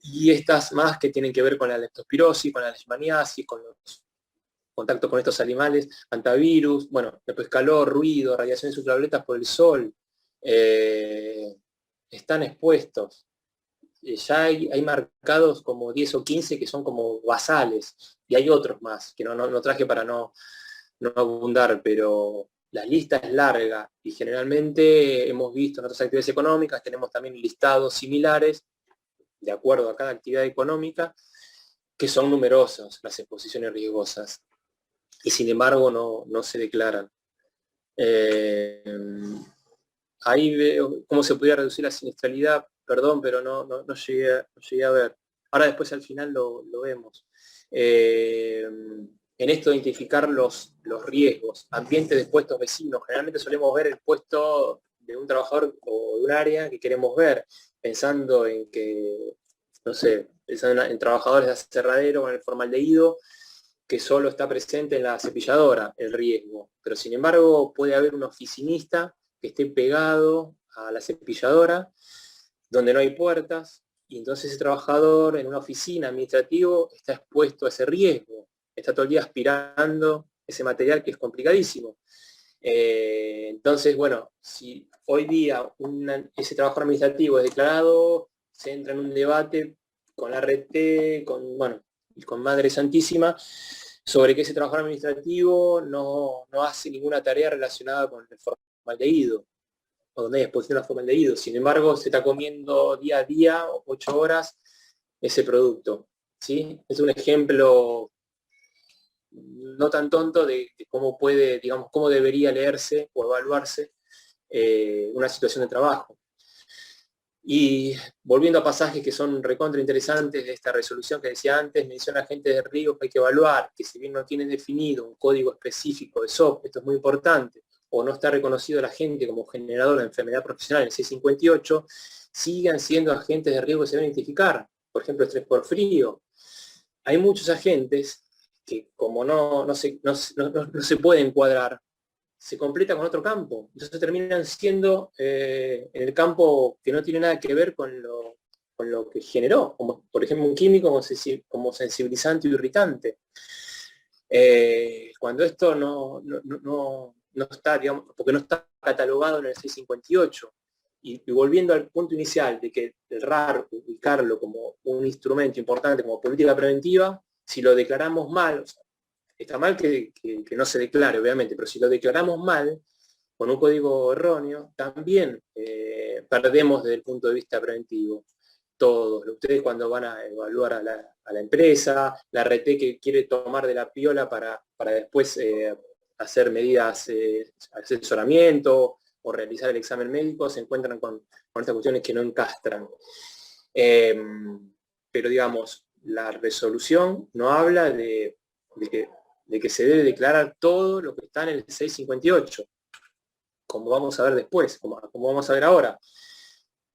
Y estas más que tienen que ver con la leptospirosis, con la leishmaniasis, con los contactos con estos animales, antivirus, bueno, después calor, ruido, radiaciones ultravioletas por el sol, están expuestos. Ya hay marcados como 10 o 15 que son como basales, y hay otros más, que no traje para no abundar, pero la lista es larga, y generalmente hemos visto en otras actividades económicas, tenemos también listados similares, de acuerdo a cada actividad económica, que son numerosas las exposiciones riesgosas, y sin embargo no se declaran. Ahí veo cómo se podría reducir la siniestralidad, perdón, pero no llegué a ver. Ahora después al final lo vemos. En esto de identificar los riesgos, ambiente de puestos vecinos, generalmente solemos ver el puesto de un trabajador o de un área que queremos ver, pensando en que, no sé, pensando en trabajadores de aserradero o en el formaldehído, que solo está presente en la cepilladora el riesgo. Pero sin embargo puede haber un oficinista que esté pegado a la cepilladora, donde no hay puertas, y entonces ese trabajador en una oficina administrativa está expuesto a ese riesgo, está todo el día aspirando ese material que es complicadísimo. Entonces, bueno, si hoy día ese trabajador administrativo es declarado, se entra en un debate con la RT, con Madre Santísima, sobre que ese trabajador administrativo no hace ninguna tarea relacionada con el formaldehído, o donde hay exposición a formaldehído. Sin embargo, se está comiendo día a día, 8 horas, ese producto. ¿Sí? Es un ejemplo no tan tonto de cómo puede, digamos, cómo debería leerse o evaluarse una situación de trabajo. Y volviendo a pasajes que son recontra interesantes de esta resolución que decía antes, menciona agentes de riesgo que hay que evaluar, que si bien no tienen definido un código específico de SOP, esto es muy importante, o no está reconocido la gente como generador de enfermedad profesional en el 658, sigan siendo agentes de riesgo que se deben identificar. Por ejemplo, estrés por frío. Hay muchos agentes que como no se pueden encuadrar, se completa con otro campo. Entonces terminan siendo en el campo que no tiene nada que ver con lo que generó, como por ejemplo un químico como sensibilizante o irritante. Cuando esto no está, digamos, porque no está catalogado en el 658. Y volviendo al punto inicial de que el RAR, ubicarlo como un instrumento importante, como política preventiva, si lo declaramos mal, o sea, está mal que no se declare, obviamente, pero si lo declaramos mal, con un código erróneo, también perdemos desde el punto de vista preventivo. Todos, ustedes cuando van a evaluar a la empresa, la RT que quiere tomar de la piola para después hacer medidas, asesoramiento o realizar el examen médico, se encuentran con estas cuestiones que no encastran. Pero digamos, la resolución no habla de que se debe declarar todo lo que está en el 658, como vamos a ver después, como vamos a ver ahora.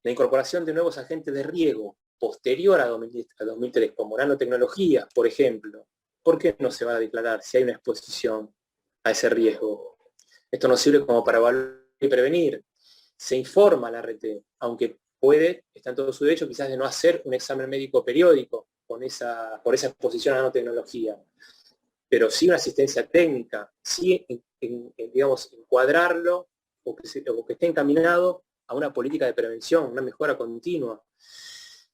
La incorporación de nuevos agentes de riesgo posterior a 2003, como nanotecnologías, por ejemplo, ¿por qué no se va a declarar si hay una exposición a ese riesgo? Esto nos sirve como para evaluar y prevenir. Se informa a la RT, aunque está en todo su derecho quizás de no hacer un examen médico periódico por esa exposición a nanotecnología, pero sí una asistencia técnica, sí digamos, encuadrarlo o que esté encaminado a una política de prevención, una mejora continua.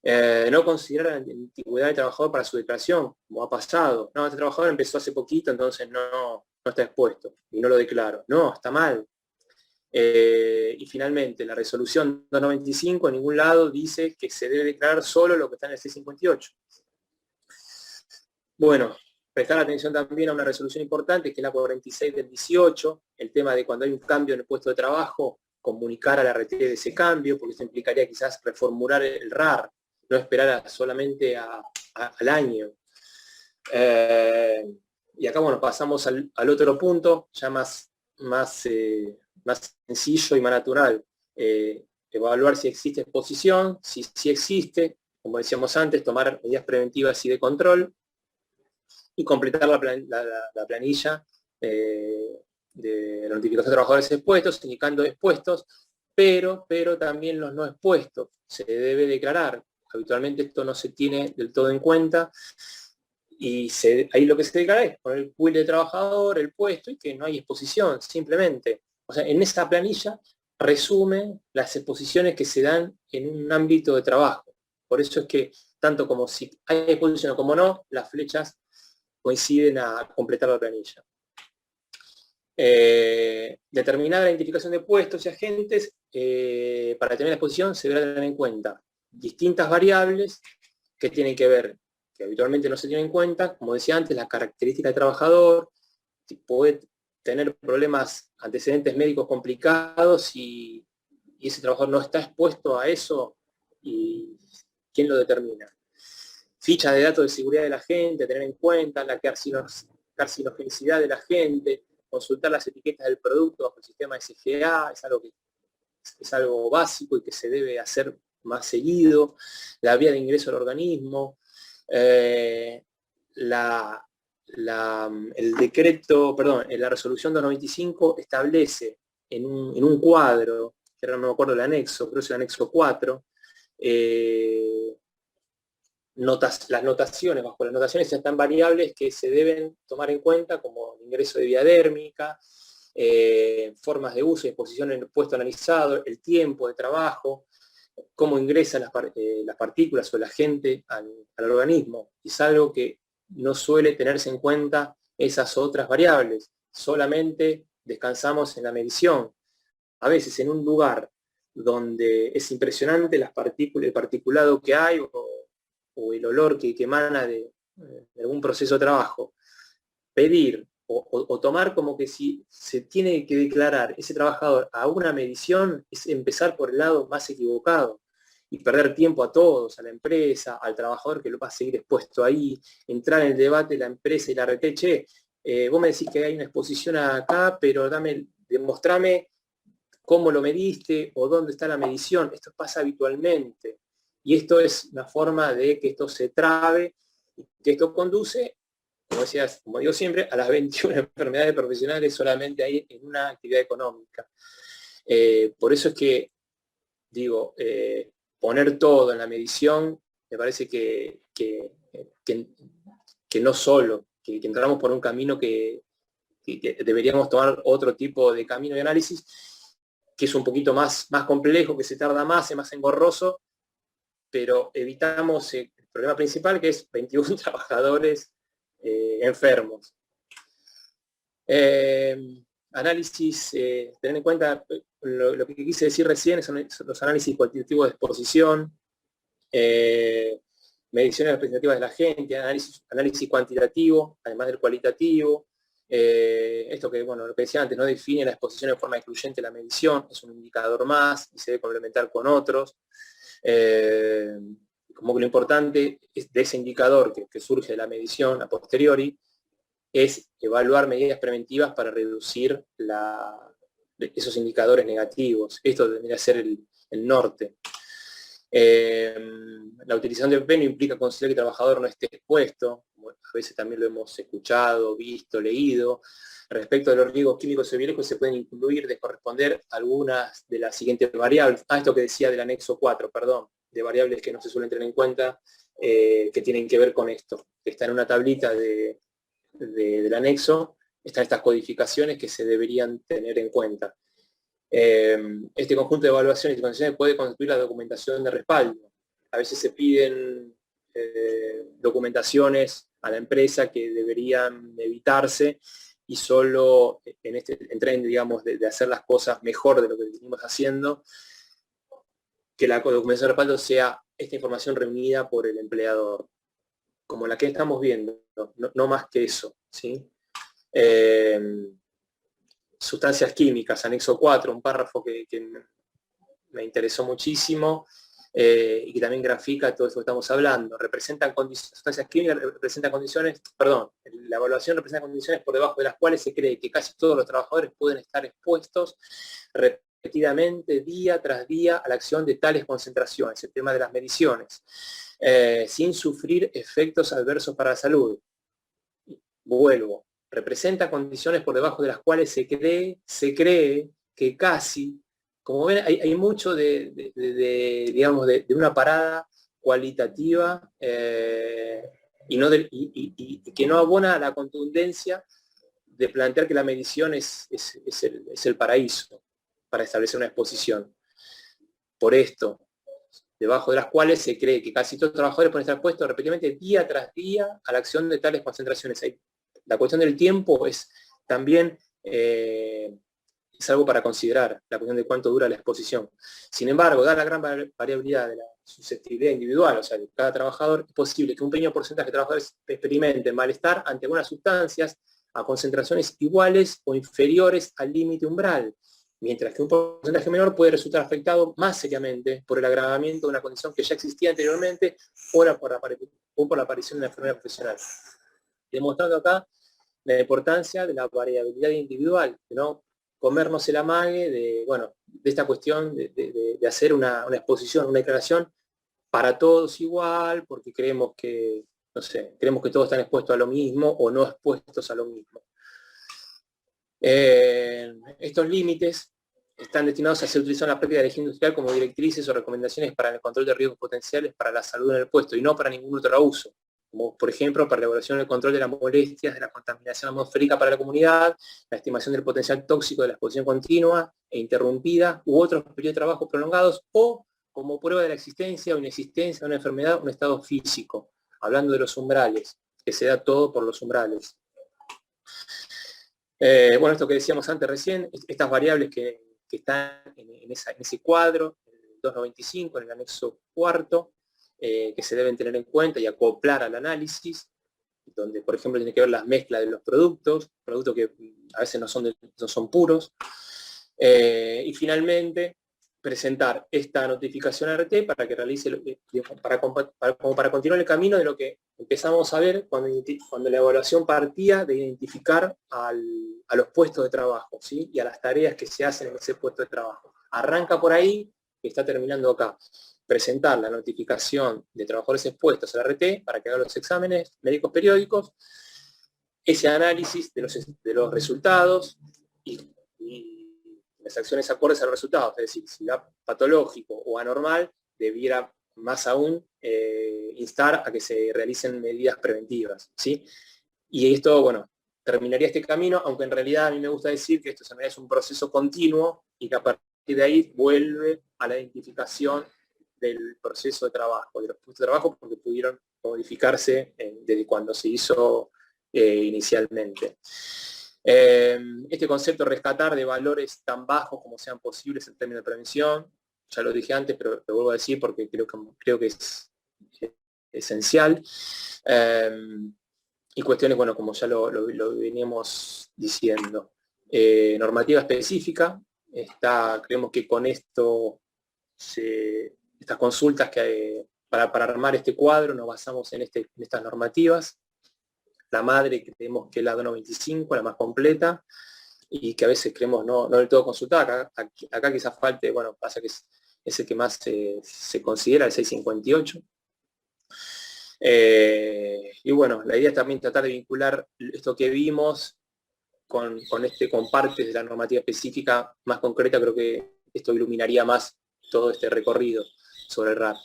No considerar la antigüedad del trabajador para su declaración, como ha pasado. No, este trabajador empezó hace poquito, entonces no está expuesto y no lo declaro. No, está mal. Y finalmente, la resolución 295 en ningún lado dice que se debe declarar solo lo que está en el 658. Bueno, prestar atención también a una resolución importante, que es la 46 del 18, el tema de cuando hay un cambio en el puesto de trabajo, comunicar a la RT de ese cambio, porque eso implicaría quizás reformular el RAR, no esperar solamente al año. Y acá, bueno, pasamos al otro punto, ya más sencillo y más natural. Evaluar si existe exposición, si existe, como decíamos antes, tomar medidas preventivas y de control, y completar la planilla de la notificación de trabajadores expuestos, indicando expuestos, pero también los no expuestos. Se debe declarar. Habitualmente esto no se tiene del todo en cuenta, y ahí lo que se declara es poner el quill de trabajador, el puesto, y que no hay exposición, simplemente. O sea, en esta planilla resume las exposiciones que se dan en un ámbito de trabajo. Por eso es que, tanto como si hay exposición como no, las flechas coinciden a completar la planilla. Determinar la identificación de puestos y agentes, para determinar la exposición se deberá tener en cuenta distintas variables que tienen que ver, que habitualmente no se tienen en cuenta, como decía antes, la característica del trabajador, si puede tener problemas, antecedentes médicos complicados, y ese trabajador no está expuesto a eso, y quién lo determina. Ficha de datos de seguridad de la gente, tener en cuenta la carcinogenicidad de la gente, consultar las etiquetas del producto bajo el sistema SGA, es algo básico y que se debe hacer más seguido. La vía de ingreso al organismo, la resolución 295 establece en un cuadro, que ahora no me acuerdo el anexo, creo que es el anexo 4, las notaciones. Bajo las notaciones están variables que se deben tomar en cuenta, como el ingreso de vía dérmica, formas de uso y exposición en el puesto analizado, el tiempo de trabajo, cómo ingresan las partículas o el agente al organismo. Es algo que no suele tenerse en cuenta esas otras variables, solamente descansamos en la medición. A veces en un lugar donde es impresionante las partículas, el particulado que hay, o el olor que emana de algún proceso de trabajo, pedir o tomar como que si se tiene que declarar ese trabajador a una medición, es empezar por el lado más equivocado y perder tiempo a todos, a la empresa, al trabajador que lo va a seguir expuesto ahí, entrar en el debate la empresa y la RT, che, vos me decís que hay una exposición acá, pero demostrame cómo lo mediste o dónde está la medición. Esto pasa habitualmente. Y esto es una forma de que esto se trabe, y que esto conduce, como digo siempre, a las 21 enfermedades profesionales solamente ahí en una actividad económica. Por eso es que, digo, poner todo en la medición, me parece que no solo, que entramos por un camino que deberíamos tomar otro tipo de camino de análisis, que es un poquito más complejo, que se tarda más, es más engorroso, pero evitamos el problema principal, que es 21 trabajadores enfermos. Análisis, tener en cuenta lo que quise decir recién, son los análisis cuantitativos de exposición, mediciones representativas de la gente, análisis cuantitativo, además del cualitativo. Esto que, bueno, lo que decía antes, no define la exposición en forma excluyente la medición, es un indicador más y se debe complementar con otros. Como que lo importante es de ese indicador que surge de la medición a posteriori, es evaluar medidas preventivas para reducir esos indicadores negativos. Esto debería ser el norte. La utilización de PP no implica considerar que el trabajador no esté expuesto, como a veces también lo hemos escuchado, visto, leído. Respecto de los riesgos químicos y biológicos se pueden incluir, descorresponder algunas de las siguientes variables. Esto que decía del anexo 4, perdón, de variables que no se suelen tener en cuenta, que tienen que ver con esto. Está en una tablita del anexo, están estas codificaciones que se deberían tener en cuenta. Este conjunto de evaluaciones y condiciones puede constituir la documentación de respaldo. A veces se piden documentaciones a la empresa que deberían evitarse y solo en este tren, digamos, de hacer las cosas mejor de lo que venimos haciendo, que la documentación de respaldo sea esta información reunida por el empleador, como la que estamos viendo, no más que eso, ¿sí? Sustancias químicas, anexo 4, un párrafo que me interesó muchísimo y que también grafica todo esto que estamos hablando. Sustancias químicas representan condiciones, perdón, la evaluación representa condiciones por debajo de las cuales se cree que casi todos los trabajadores pueden estar expuestos repetidamente, día tras día, a la acción de tales concentraciones, el tema de las mediciones, sin sufrir efectos adversos para la salud. Vuelvo. Representa condiciones por debajo de las cuales se cree que casi, como ven, hay mucho digamos, de una parada cualitativa y que no abona a la contundencia de plantear que la medición es el paraíso para establecer una exposición. Por esto, debajo de las cuales se cree que casi todos los trabajadores pueden estar expuestos repetidamente día tras día a la acción de tales concentraciones. La cuestión del tiempo es también es algo para considerar, la cuestión de cuánto dura la exposición. Sin embargo, dada la gran variabilidad de la susceptibilidad individual, o sea, de cada trabajador, es posible que un pequeño porcentaje de trabajadores experimenten malestar ante algunas sustancias a concentraciones iguales o inferiores al límite umbral, mientras que un porcentaje menor puede resultar afectado más seriamente por el agravamiento de una condición que ya existía anteriormente o por la aparición de una enfermedad profesional. Demostrando acá la importancia de la variabilidad individual, de no comernos el amague de esta cuestión de hacer una exposición, una declaración para todos igual, porque creemos que todos están expuestos a lo mismo o no expuestos a lo mismo. Estos límites están destinados a ser utilizados en la práctica de la higiene industrial como directrices o recomendaciones para el control de riesgos potenciales para la salud en el puesto y no para ningún otro uso, como por ejemplo para la evaluación y el control de las molestias, de la contaminación atmosférica para la comunidad, la estimación del potencial tóxico de la exposición continua e interrumpida u otros periodos de trabajo prolongados, o como prueba de la existencia o inexistencia de una enfermedad o un estado físico, hablando de los umbrales, que se da todo por los umbrales. Esto que decíamos antes recién, estas variables que están en ese cuadro, en el 295, en el anexo cuarto, que se deben tener en cuenta y acoplar al análisis, donde por ejemplo tiene que ver las mezclas de los productos que a veces no son puros, y finalmente presentar esta notificación a RT para que realice, para continuar el camino de lo que empezamos a ver cuando la evaluación partía de identificar a los puestos de trabajo, ¿sí? Y a las tareas que se hacen en ese puesto de trabajo. Arranca por ahí y está terminando acá. Presentar la notificación de trabajadores expuestos a la RT para que hagan los exámenes médicos periódicos, ese análisis de los resultados y las acciones acordes a los resultados, es decir, si da patológico o anormal, debiera más aún instar a que se realicen medidas preventivas, ¿sí? Y esto, terminaría este camino, aunque en realidad a mí me gusta decir que esto es un proceso continuo y que a partir de ahí vuelve a la identificación del proceso de trabajo, de los puestos de trabajo, porque pudieron modificarse desde cuando se hizo inicialmente. Este concepto rescatar de valores tan bajos como sean posibles en términos de prevención, ya lo dije antes, pero lo vuelvo a decir porque creo que es esencial. Y cuestiones, bueno, como ya lo veníamos diciendo. Normativa específica, creemos que con esto, estas consultas para armar este cuadro nos basamos en estas normativas. La madre creemos que es la 295, la más completa, y que a veces creemos no del todo consultada. Acá quizás falte, bueno, pasa que es el que más se considera, el 658. Y bueno, la idea es también tratar de vincular esto que vimos con partes de la normativa específica más concreta. Creo que esto iluminaría más todo este recorrido sobre el RAP.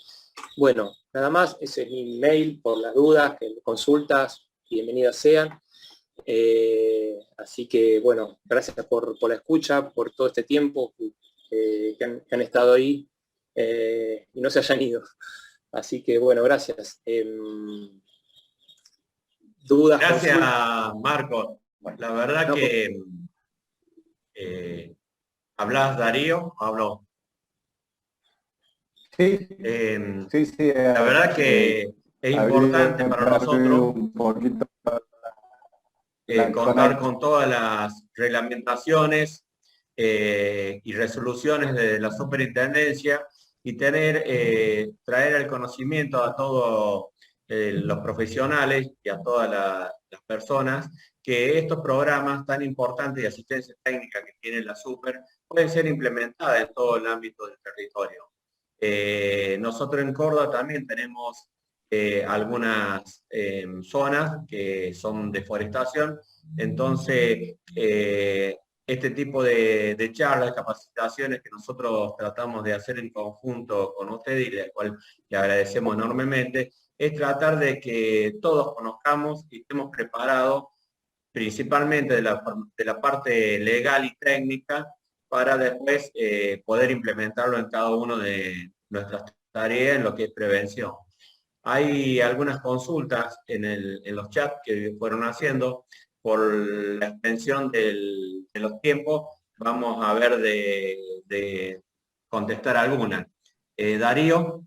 Bueno, nada más, ese es mi mail por las dudas, consultas, bienvenidas sean. Así que bueno, gracias por la escucha, por todo este tiempo que han estado ahí y no se hayan ido. Así que bueno, gracias. ¿Dudas?
Gracias,
consultas?
Marcos. La verdad
No,
que ¿hablas, Darío? Hablo.
Sí, sí.
La verdad que es importante para nosotros
un poquito
contar con todas las reglamentaciones y resoluciones de la superintendencia y traer al conocimiento a todos los profesionales y a todas las personas que estos programas tan importantes de asistencia técnica que tiene la super pueden ser implementadas en todo el ámbito del territorio. Nosotros en Córdoba también tenemos algunas zonas que son de forestación, entonces este tipo de charlas, capacitaciones que nosotros tratamos de hacer en conjunto con ustedes y la cual le agradecemos enormemente, es tratar de que todos conozcamos y estemos preparados principalmente de la parte legal y técnica para después poder implementarlo en cada uno de nuestras tareas en lo que es prevención. Hay algunas consultas en los chats que fueron haciendo por la extensión de los tiempos. Vamos a ver de contestar algunas. Darío.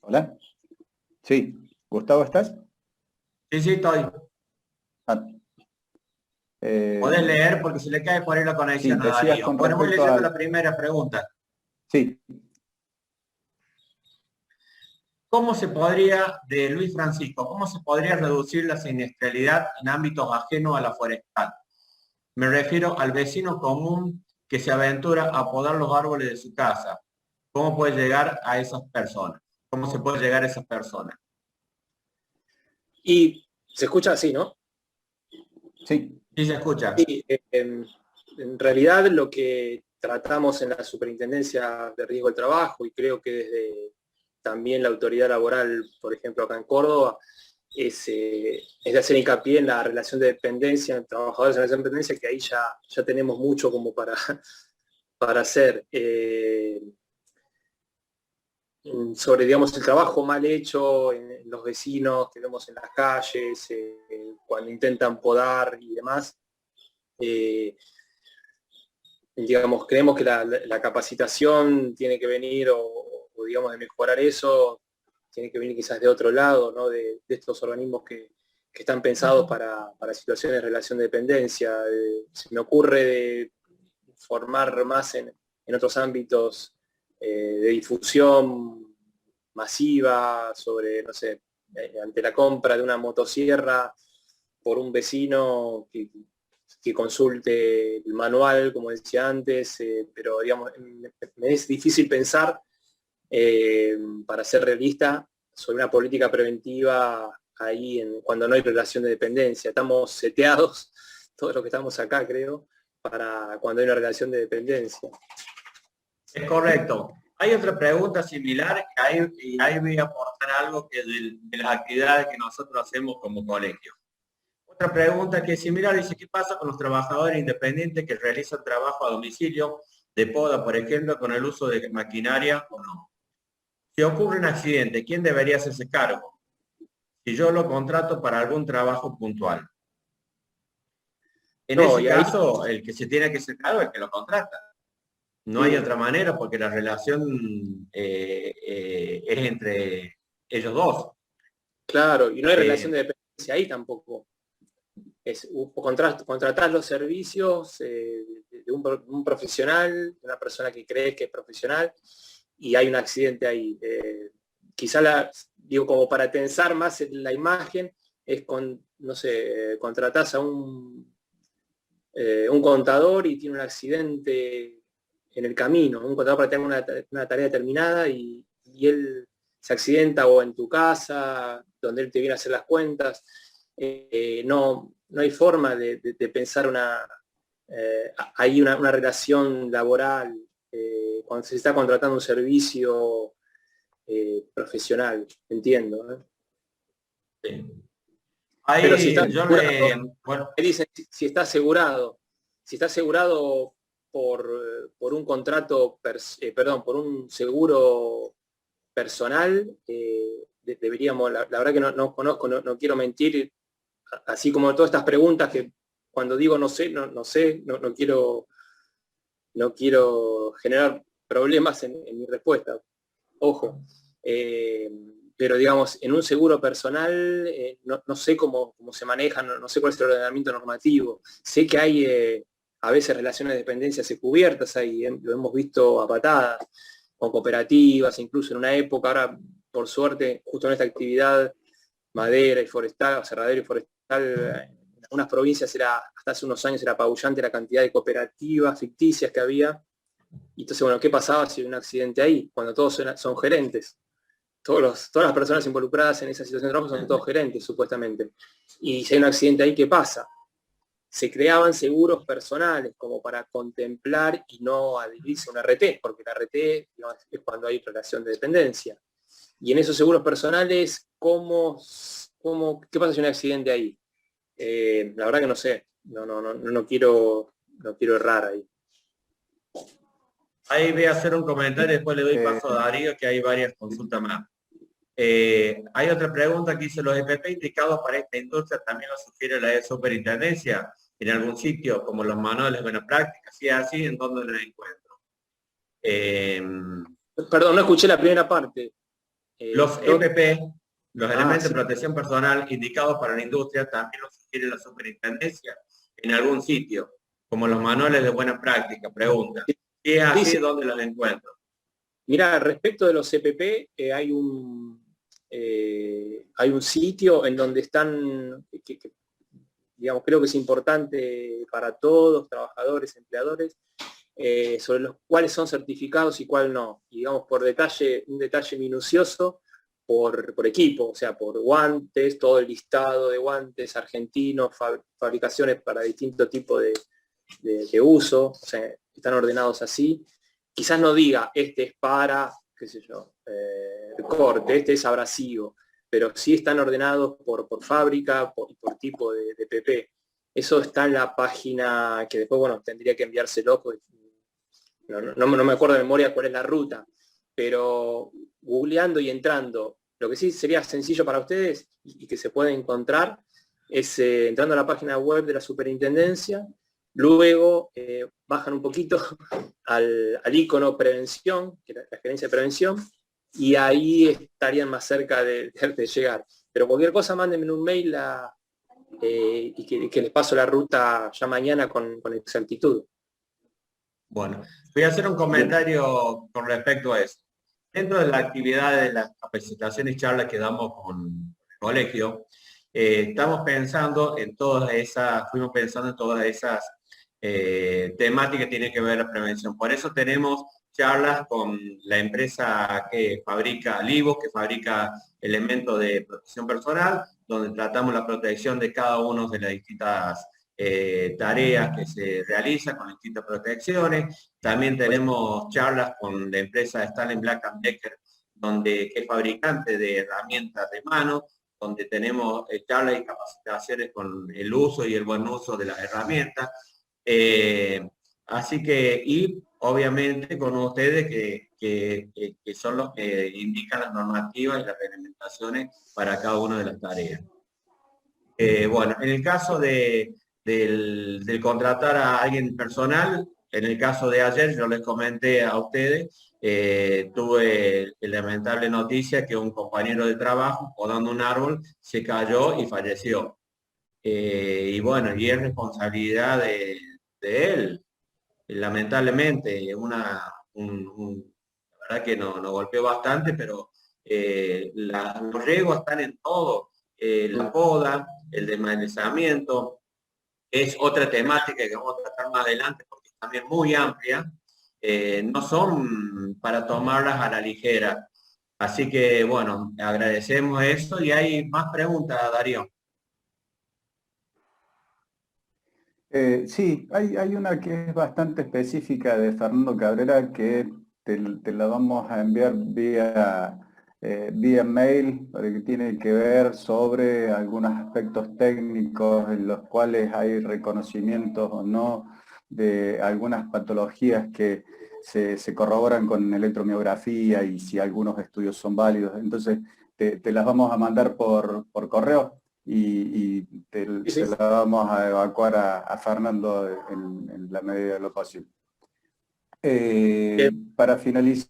Hola. Sí. Gustavo, ¿estás?
Sí, estoy.
Ah,
Podés leer porque se le cae por ahí la conexión
sí,
a Darío.
con
Bueno, voy
respecto
leyendo la primera pregunta.
Sí.
¿Cómo se podría, de Luis Francisco, cómo se podría reducir la siniestralidad en ámbitos ajenos a la forestal? Me refiero al vecino común que se aventura a podar los árboles de su casa. ¿Cómo puede llegar a esas personas? ¿Cómo se puede llegar a esas personas?
Y se escucha así, ¿no?
Sí.
Sí, se escucha.
Sí, en realidad lo que tratamos en la Superintendencia de Riesgo del Trabajo, y creo que desde también la autoridad laboral, por ejemplo, acá en Córdoba, es de hacer hincapié en la relación de dependencia, en trabajadores en relación de dependencia, que ahí ya tenemos mucho como para hacer. Sobre, digamos, el trabajo mal hecho en los vecinos que vemos en las calles, cuando intentan podar y demás. Digamos, creemos que la capacitación tiene que venir, o digamos, de mejorar eso, tiene que venir quizás de otro lado, ¿no? De estos organismos que están pensados para situaciones de relación de dependencia. Se me ocurre de formar más en otros ámbitos de difusión masiva sobre, no sé, ante la compra de una motosierra por un vecino que consulte el manual, como decía antes, pero digamos, me es difícil pensar, para ser realista, sobre una política preventiva ahí cuando no hay relación de dependencia. Estamos seteados, todos los que estamos acá, creo, para cuando hay una relación de dependencia.
Es correcto. Hay otra pregunta similar, y ahí voy a aportar algo que de las actividades que nosotros hacemos como colegio. Otra pregunta que es similar dice, ¿qué pasa con los trabajadores independientes que realizan trabajo a domicilio de poda, por ejemplo, con el uso de maquinaria o no. Si ocurre un accidente, ¿quién debería hacerse cargo? Si yo lo contrato para algún trabajo puntual. En
No,
ese
y ahí,
caso, el que se tiene que hacer cargo es el que lo contrata. No hay otra manera porque la relación es entre ellos dos.
claro, y no hay relación
Eh,
de dependencia ahí tampoco. Contratás los servicios de un profesional, de una persona que crees que es profesional, y hay un accidente ahí. Quizá digo, como para tensar más la imagen, es no sé, contratás a un contador y tiene un accidente en el camino, un contador para tener una tarea determinada y él se accidenta o en tu casa, donde él te viene a hacer las cuentas. No hay forma de pensar hay una relación laboral cuando se está contratando un servicio profesional, entiendo.
sí.
Pero si está
Ahí yo
asegurado,
bueno,
me dicen si está asegurado, si está asegurado por un contrato, perdón, por un seguro personal, deberíamos, la verdad que no conozco, no quiero mentir, así como todas estas preguntas que cuando digo no sé, no sé, no quiero generar problemas en mi respuesta. Ojo. Pero digamos, en un seguro personal no sé cómo se maneja, no sé cuál es el ordenamiento normativo. Sé que hay a veces relaciones de dependencia cubiertas, ahí lo hemos visto a patadas, con cooperativas, incluso en una época, ahora por suerte, justo en esta actividad madera y forestal, cerradero y forestal, en algunas provincias hasta hace unos años era apabullante la cantidad de cooperativas ficticias que había. Y entonces, bueno, ¿qué pasaba si hay un accidente ahí? Cuando todos son gerentes. Todas las personas involucradas en esa situación de trabajo son todos gerentes, supuestamente. Y si hay un accidente ahí, ¿qué pasa? Se creaban seguros personales como para contemplar y no adherirse a una RT, porque la RT es cuando hay relación de dependencia. Y en esos seguros personales, ¿qué pasa si hay un accidente ahí? La verdad que no sé, no quiero errar ahí.
ahí voy a hacer un comentario y después le doy paso a Darío, que hay varias consultas más. Hay otra pregunta que dice, ¿los EPP indicados para esta industria también lo sugiere la superintendencia en algún sitio, como los manuales de buena práctica? Si es así, ¿en dónde los encuentro?
Perdón, no escuché la primera parte.
Los EPP, los elementos
Sí.
de protección personal indicados para la industria, también lo sugiere la superintendencia en algún sitio, como los manuales de buena práctica. Pregunta, si es así,
Sí.
¿dónde los encuentro?
Mira, respecto de los CPP, hay un sitio en donde están, digamos, creo que es importante para todos, trabajadores, empleadores, sobre los cuáles son certificados y cuál no. Y digamos, un detalle minucioso por equipo, o sea, por guantes, todo el listado de guantes argentinos, fabricaciones para distintos tipos de uso, o sea, están ordenados así. Quizás no diga, este es para, qué sé yo, corte, este es abrasivo, pero sí están ordenados por fábrica y por tipo de PP. Eso está en la página que después, bueno, tendría que enviárselo, pues, no me acuerdo de memoria cuál es la ruta, pero googleando y entrando, lo que sí sería sencillo para ustedes y que se puede encontrar es entrando a la página web de la superintendencia, luego bajan un poquito al icono prevención, que es la gerencia de prevención, y ahí estarían más cerca de llegar. Pero cualquier cosa, mándenme un mail y que les paso la ruta ya mañana con exactitud.
Bueno, voy a hacer un comentario con respecto a eso. Dentro de la actividad de las capacitaciones y charlas que damos con el colegio, estamos pensando en fuimos pensando en todas esas temáticas que tienen que ver la prevención. Por eso tenemos charlas con la empresa que fabrica Livos, que fabrica elementos de protección personal, donde tratamos la protección de cada uno de las distintas tareas que se realizan con distintas protecciones. También tenemos charlas con la empresa Stanley Black & Decker, que es fabricante de herramientas de mano, donde tenemos charlas y capacitaciones con el uso y el buen uso de las herramientas. Así que, y obviamente con ustedes que son los que indican las normativas y las reglamentaciones para cada una de las tareas. Bueno, en el caso del contratar a alguien personal, en el caso de ayer, yo les comenté a ustedes, tuve la lamentable noticia que un compañero de trabajo, podando un árbol, se cayó y falleció. Y bueno, y es responsabilidad de él, lamentablemente, la verdad que nos golpeó bastante, pero los riesgos están en todo, la poda, el desmalezamiento, es otra temática que vamos a tratar más adelante porque es también muy amplia, no son para tomarlas a la ligera. Así que bueno, agradecemos eso y hay más preguntas, Darío.
Sí, hay una que es bastante específica de Fernando Cabrera que te la vamos a enviar vía mail, porque tiene que ver sobre algunos aspectos técnicos en los cuales hay reconocimientos o no de algunas patologías que se corroboran con electromiografía y si algunos estudios son válidos. Entonces, te las vamos a mandar por correo. Y te la vamos a evacuar a Fernando en la medida de lo posible. Para finalizar,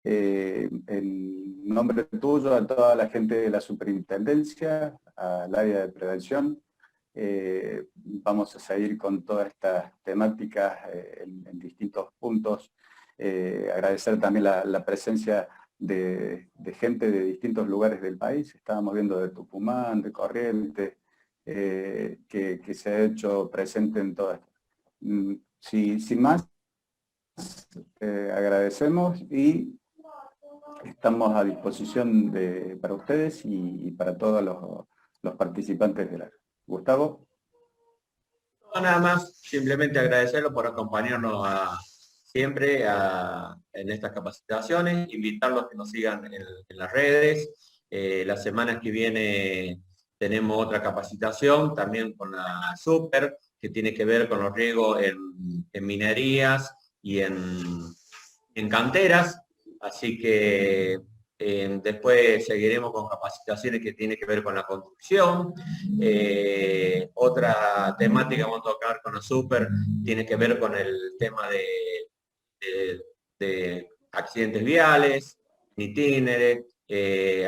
en nombre tuyo, a toda la gente de la superintendencia, al área de prevención, vamos a seguir con todas estas temáticas en distintos puntos. Agradecer también la presencia de gente de distintos lugares del país. Estábamos viendo de Tucumán, de Corrientes, que se ha hecho presente en todo esto. Sin más, agradecemos y estamos a disposición para ustedes y para todos los participantes de la... Gustavo.
No, nada más, simplemente agradecerlo por acompañarnos siempre en estas capacitaciones, invitarlos a que nos sigan en las redes. Las semanas que viene tenemos otra capacitación, también con la Super, que tiene que ver con los riegos en minerías y en canteras. Así que después seguiremos con capacitaciones que tienen que ver con la construcción. Otra temática que vamos a tocar con la Super tiene que ver con el tema de accidentes viales, itinere,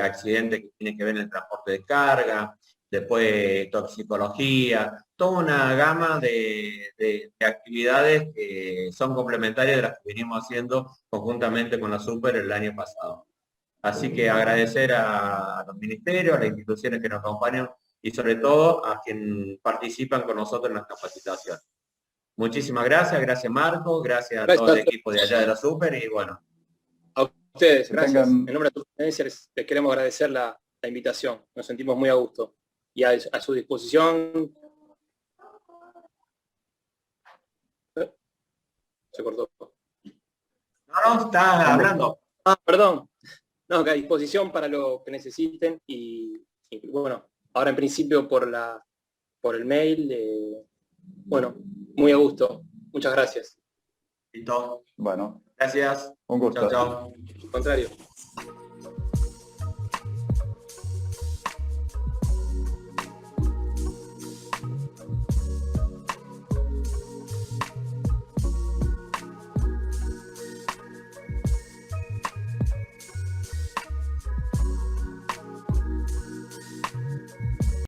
accidentes que tienen que ver en el transporte de carga, después toxicología, toda una gama de actividades que son complementarias de las que venimos haciendo conjuntamente con la Super el año pasado. Así que agradecer a los ministerios, a las instituciones que nos acompañan y sobre todo a quienes participan con nosotros en las capacitaciones. Muchísimas gracias Marco, gracias a todo el equipo de allá de la Super y bueno.
A ustedes, gracias. En nombre de tu presidencia les queremos agradecer la invitación, nos sentimos muy a gusto y a su disposición. Se cortó.
No, estás hablando.
Ah, perdón. No, que a disposición para lo que necesiten y bueno, ahora en principio por el mail, bueno, muy a gusto. Muchas gracias.
Listo.
Bueno.
Gracias.
Un gusto.
Chao, chao.
Al contrario.